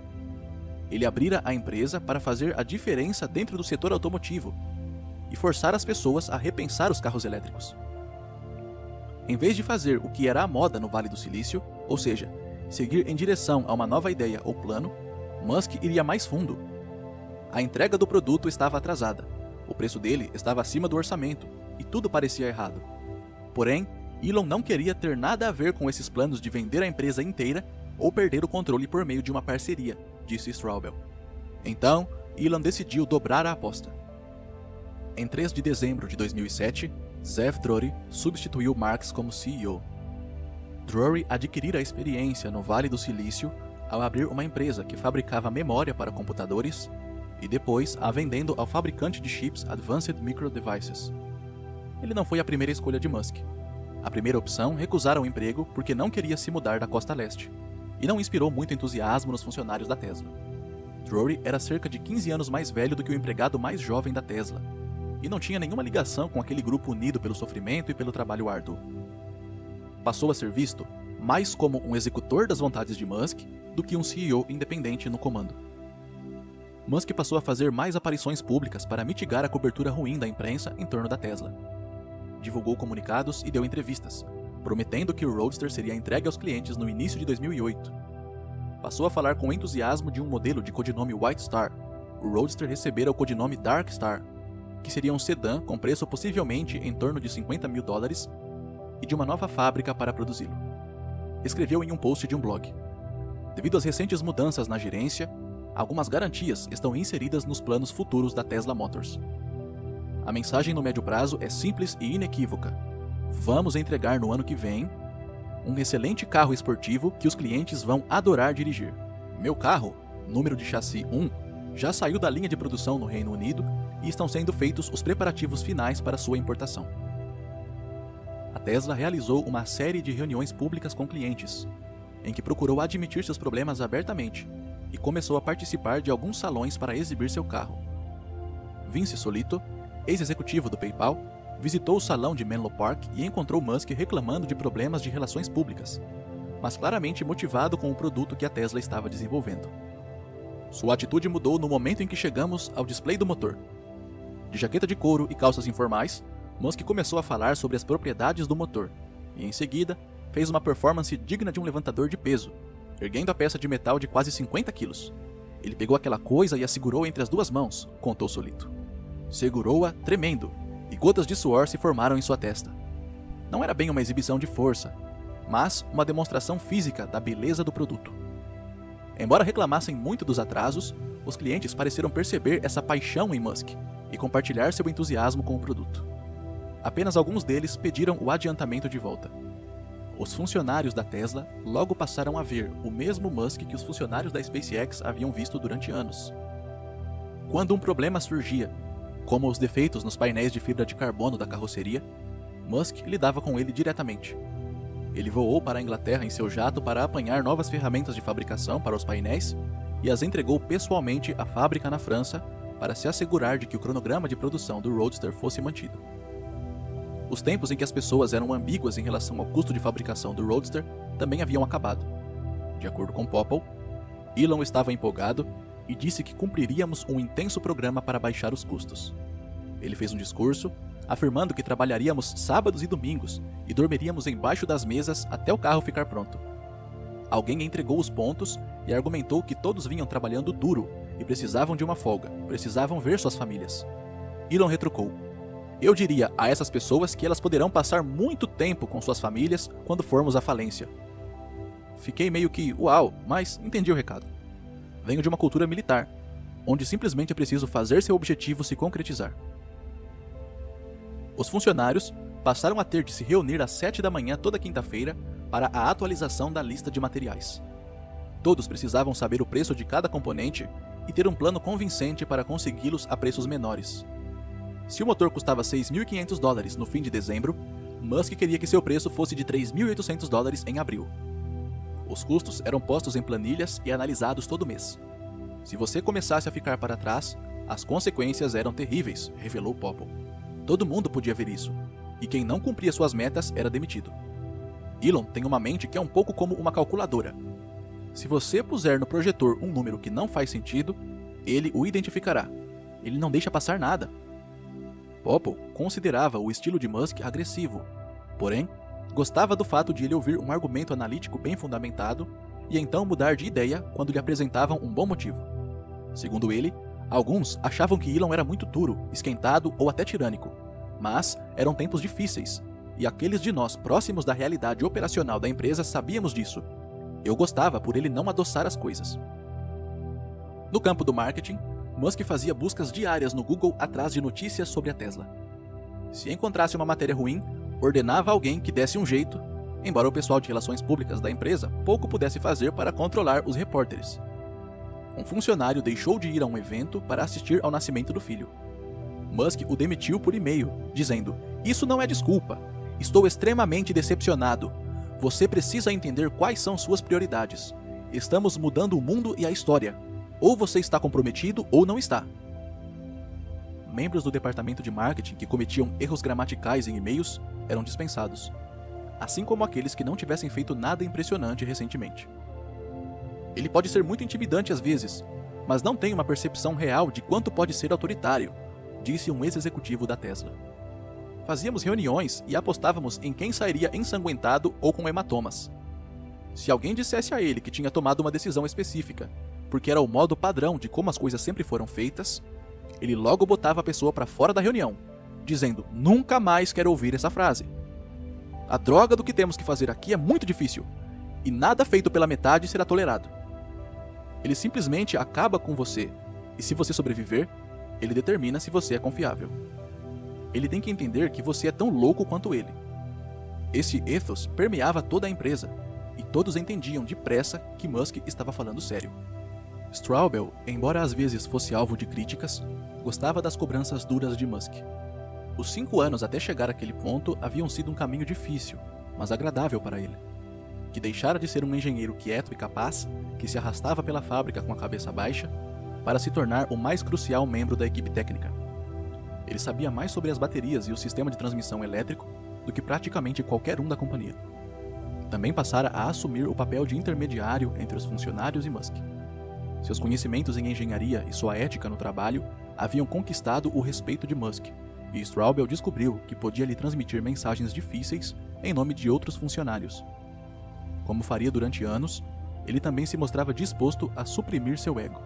S1: Ele abrira a empresa para fazer a diferença dentro do setor automotivo e forçar as pessoas a repensar os carros elétricos. Em vez de fazer o que era a moda no Vale do Silício, ou seja, seguir em direção a uma nova ideia ou plano, Musk iria mais fundo. A entrega do produto estava atrasada, o preço dele estava acima do orçamento e tudo parecia errado. Porém, Elon não queria ter nada a ver com esses planos de vender a empresa inteira ou perder o controle por meio de uma parceria, disse Straubel. Então, Elon decidiu dobrar a aposta. Em 3 de dezembro de 2007, Zeev Drori substituiu Marx como CEO. Drori adquirira experiência no Vale do Silício ao abrir uma empresa que fabricava memória para computadores e depois a vendendo ao fabricante de chips Advanced Micro Devices. Ele não foi a primeira escolha de Musk. A primeira opção recusara o emprego porque não queria se mudar da costa leste, e não inspirou muito entusiasmo nos funcionários da Tesla. Drori era cerca de 15 anos mais velho do que o empregado mais jovem da Tesla, e não tinha nenhuma ligação com aquele grupo unido pelo sofrimento e pelo trabalho árduo. passou a ser visto mais como um executor das vontades de Musk do que um CEO independente no comando. Musk passou a fazer mais aparições públicas para mitigar a cobertura ruim da imprensa em torno da Tesla. Divulgou comunicados e deu entrevistas, prometendo que o Roadster seria entregue aos clientes no início de 2008. Passou a falar com entusiasmo de um modelo de codinome White Star. O Roadster recebera o codinome Dark Star, que seria um sedã com preço possivelmente em torno de $50 mil e de uma nova fábrica para produzi-lo. Escreveu em um post de um blog: devido às recentes mudanças na gerência, algumas garantias estão inseridas nos planos futuros da Tesla Motors. A mensagem no médio prazo é simples e inequívoca. Vamos entregar no ano que vem um excelente carro esportivo que os clientes vão adorar dirigir. Meu carro, número de chassi 1, já saiu da linha de produção no Reino Unido e estão sendo feitos os preparativos finais para sua importação. A Tesla realizou uma série de reuniões públicas com clientes, em que procurou admitir seus problemas abertamente e começou a participar de alguns salões para exibir seu carro. Vince Solito, ex-executivo do PayPal, visitou o salão de Menlo Park e encontrou Musk reclamando de problemas de relações públicas, mas claramente motivado com o produto que a Tesla estava desenvolvendo. Sua atitude mudou no momento em que chegamos ao display do motor. De jaqueta de couro e calças informais, Musk começou a falar sobre as propriedades do motor, e em seguida, fez uma performance digna de um levantador de peso, erguendo a peça de metal de quase 50 quilos. Ele pegou aquela coisa e a segurou entre as duas mãos, contou Solito. Segurou-a tremendo, e gotas de suor se formaram em sua testa. Não era bem uma exibição de força, mas uma demonstração física da beleza do produto. Embora reclamassem muito dos atrasos, os clientes pareceram perceber essa paixão em Musk e compartilhar seu entusiasmo com o produto. Apenas alguns deles pediram o adiantamento de volta. Os funcionários da Tesla logo passaram a ver o mesmo Musk que os funcionários da SpaceX haviam visto durante anos. Quando um problema surgia, como os defeitos nos painéis de fibra de carbono da carroceria, Musk lidava com ele diretamente. Ele voou para a Inglaterra em seu jato para apanhar novas ferramentas de fabricação para os painéis e as entregou pessoalmente à fábrica na França para se assegurar de que o cronograma de produção do Roadster fosse mantido. Os tempos em que as pessoas eram ambíguas em relação ao custo de fabricação do Roadster também haviam acabado. De acordo com Popple, Elon estava empolgado e disse que cumpriríamos um intenso programa para baixar os custos. Ele fez um discurso afirmando que trabalharíamos sábados e domingos e dormiríamos embaixo das mesas até o carro ficar pronto. Alguém entregou os pontos e argumentou que todos vinham trabalhando duro e precisavam de uma folga, precisavam ver suas famílias. Elon retrucou: eu diria a essas pessoas que elas poderão passar muito tempo com suas famílias quando formos à falência. Fiquei meio que, uau, mas entendi o recado. Venho de uma cultura militar, onde simplesmente é preciso fazer seu objetivo se concretizar. Os funcionários passaram a ter de se reunir às 7 da manhã toda quinta-feira para a atualização da lista de materiais. Todos precisavam saber o preço de cada componente e ter um plano convincente para consegui-los a preços menores. Se o motor custava $6.500 no fim de dezembro, Musk queria que seu preço fosse de $3.800 em abril. Os custos eram postos em planilhas e analisados todo mês. Se você começasse a ficar para trás, as consequências eram terríveis, revelou Popple. Todo mundo podia ver isso, e quem não cumpria suas metas era demitido. Elon tem uma mente que é um pouco como uma calculadora. Se você puser no projetor um número que não faz sentido, ele o identificará. Ele não deixa passar nada. Popple considerava o estilo de Musk agressivo, porém, gostava do fato de ele ouvir um argumento analítico bem fundamentado e então mudar de ideia quando lhe apresentavam um bom motivo. Segundo ele, alguns achavam que Elon era muito duro, esquentado ou até tirânico, mas eram tempos difíceis, e aqueles de nós próximos da realidade operacional da empresa sabíamos disso. Eu gostava por ele não adoçar as coisas. No campo do marketing, Musk fazia buscas diárias no Google atrás de notícias sobre a Tesla. Se encontrasse uma matéria ruim, ordenava alguém que desse um jeito, embora o pessoal de relações públicas da empresa pouco pudesse fazer para controlar os repórteres. Um funcionário deixou de ir a um evento para assistir ao nascimento do filho. Musk o demitiu por e-mail, dizendo: "Isso não é desculpa. Estou extremamente decepcionado. Você precisa entender quais são suas prioridades. Estamos mudando o mundo e a história. Ou você está comprometido ou não está." Membros do departamento de marketing que cometiam erros gramaticais em e-mails eram dispensados. assim como aqueles que não tivessem feito nada impressionante recentemente. Ele pode ser muito intimidante às vezes, mas não tem uma percepção real de quanto pode ser autoritário, disse um ex-executivo da Tesla. Fazíamos reuniões e apostávamos em quem sairia ensanguentado ou com hematomas. Se alguém dissesse a ele que tinha tomado uma decisão específica, porque era o modo padrão de como as coisas sempre foram feitas, ele logo botava a pessoa para fora da reunião, dizendo: "Nunca mais quero ouvir essa frase. A droga do que temos que fazer aqui é muito difícil, e nada feito pela metade será tolerado." Ele simplesmente acaba com você, e se você sobreviver, ele determina se você é confiável. Ele tem que entender que você é tão louco quanto ele. Esse ethos permeava toda a empresa, e todos entendiam depressa que Musk estava falando sério. Straubel, embora às vezes fosse alvo de críticas, gostava das cobranças duras de Musk. Os 5 anos até chegar àquele ponto haviam sido um caminho difícil, mas agradável para ele, que deixara de ser um engenheiro quieto e capaz, que se arrastava pela fábrica com a cabeça baixa, para se tornar o mais crucial membro da equipe técnica. Ele sabia mais sobre as baterias e o sistema de transmissão elétrico do que praticamente qualquer um da companhia. Também passara a assumir o papel de intermediário entre os funcionários e Musk. Seus conhecimentos em engenharia e sua ética no trabalho haviam conquistado o respeito de Musk, e Straubel descobriu que podia lhe transmitir mensagens difíceis em nome de outros funcionários. Como faria durante anos, ele também se mostrava disposto a suprimir seu ego.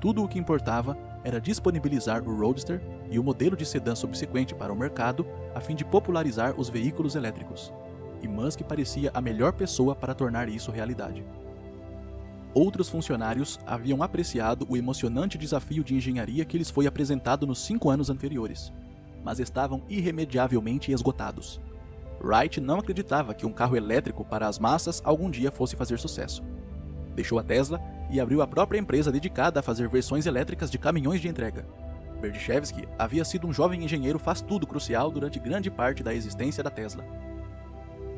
S1: Tudo o que importava era disponibilizar o Roadster e o modelo de sedã subsequente para o mercado a fim de popularizar os veículos elétricos, e Musk parecia a melhor pessoa para tornar isso realidade. Outros funcionários haviam apreciado o emocionante desafio de engenharia que lhes foi apresentado nos 5 anos anteriores, mas estavam irremediavelmente esgotados. Wright não acreditava que um carro elétrico para as massas algum dia fosse fazer sucesso. Deixou a Tesla e abriu a própria empresa dedicada a fazer versões elétricas de caminhões de entrega. Berdichevsky havia sido um jovem engenheiro faz-tudo crucial durante grande parte da existência da Tesla.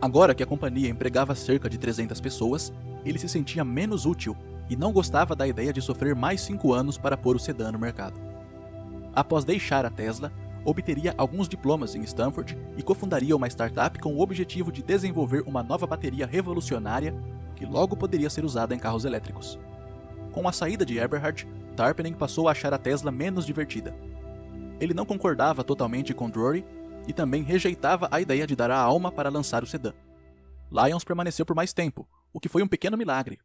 S1: Agora que a companhia empregava cerca de 300 pessoas, ele se sentia menos útil e não gostava da ideia de sofrer mais 5 anos para pôr o sedã no mercado. Após deixar a Tesla, obteria alguns diplomas em Stanford e cofundaria uma startup com o objetivo de desenvolver uma nova bateria revolucionária que logo poderia ser usada em carros elétricos. Com a saída de Eberhard, Tarpenning passou a achar a Tesla menos divertida. Ele não concordava totalmente com Drury e também rejeitava a ideia de dar a alma para lançar o sedã. Lyons permaneceu por mais tempo, o que foi um pequeno milagre.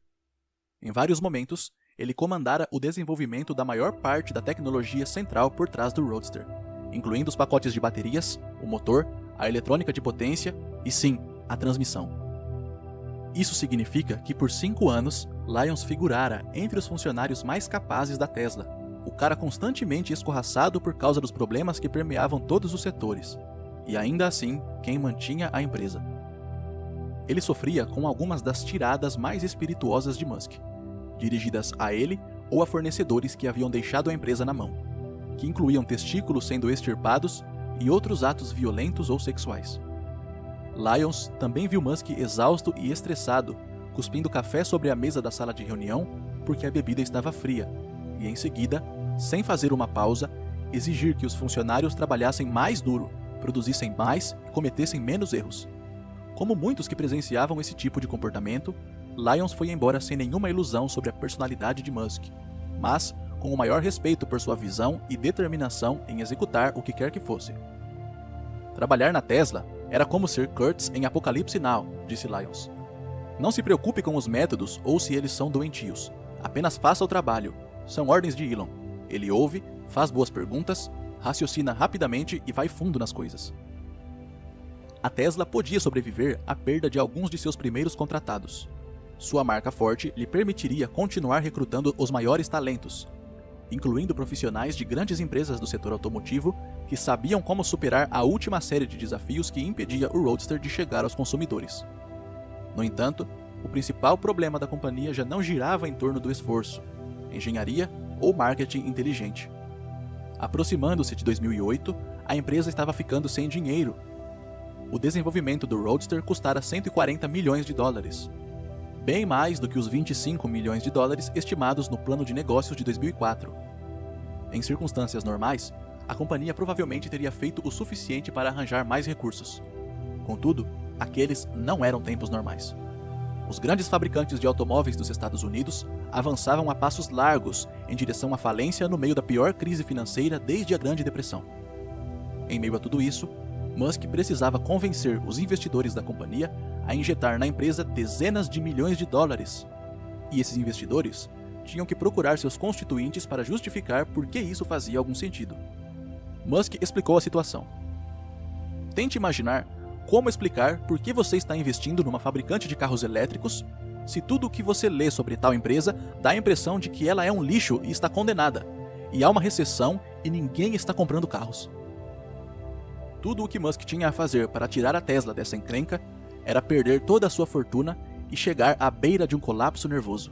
S1: Em vários momentos, ele comandara o desenvolvimento da maior parte da tecnologia central por trás do Roadster, incluindo os pacotes de baterias, o motor, a eletrônica de potência e, sim, a transmissão. Isso significa que por 5 anos, Lyons figurara entre os funcionários mais capazes da Tesla, o cara constantemente escorraçado por causa dos problemas que permeavam todos os setores, e ainda assim, quem mantinha a empresa. Ele sofria com algumas das tiradas mais espirituosas de Musk, dirigidas a ele ou a fornecedores que haviam deixado a empresa na mão, que incluíam testículos sendo extirpados e outros atos violentos ou sexuais. Lyons também viu Musk exausto e estressado, cuspindo café sobre a mesa da sala de reunião porque a bebida estava fria, e em seguida, sem fazer uma pausa, exigir que os funcionários trabalhassem mais duro, produzissem mais e cometessem menos erros. Como muitos que presenciavam esse tipo de comportamento, Lyons foi embora sem nenhuma ilusão sobre a personalidade de Musk, mas com o maior respeito por sua visão e determinação em executar o que quer que fosse. Trabalhar na Tesla era como ser Kurtz em Apocalipse Now, disse Lyons. Não se preocupe com os métodos ou se eles são doentios. Apenas faça o trabalho. São ordens de Elon. Ele ouve, faz boas perguntas, raciocina rapidamente e vai fundo nas coisas. A Tesla podia sobreviver à perda de alguns de seus primeiros contratados. Sua marca forte lhe permitiria continuar recrutando os maiores talentos, incluindo profissionais de grandes empresas do setor automotivo que sabiam como superar a última série de desafios que impedia o Roadster de chegar aos consumidores. No entanto, o principal problema da companhia já não girava em torno do esforço, engenharia ou marketing inteligente. Aproximando-se de 2008, a empresa estava ficando sem dinheiro. O desenvolvimento do Roadster custara 140 milhões de dólares, bem mais do que os 25 milhões de dólares estimados no plano de negócios de 2004. Em circunstâncias normais, a companhia provavelmente teria feito o suficiente para arranjar mais recursos. Contudo, aqueles não eram tempos normais. Os grandes fabricantes de automóveis dos Estados Unidos avançavam a passos largos em direção à falência no meio da pior crise financeira desde a Grande Depressão. Em meio a tudo isso, Musk precisava convencer os investidores da companhia a injetar na empresa dezenas de milhões de dólares. E esses investidores tinham que procurar seus constituintes para justificar por que isso fazia algum sentido. Musk explicou a situação. Tente imaginar como explicar por que você está investindo numa fabricante de carros elétricos se tudo o que você lê sobre tal empresa dá a impressão de que ela é um lixo e está condenada, e há uma recessão e ninguém está comprando carros. Tudo o que Musk tinha a fazer para tirar a Tesla dessa encrenca era perder toda a sua fortuna e chegar à beira de um colapso nervoso.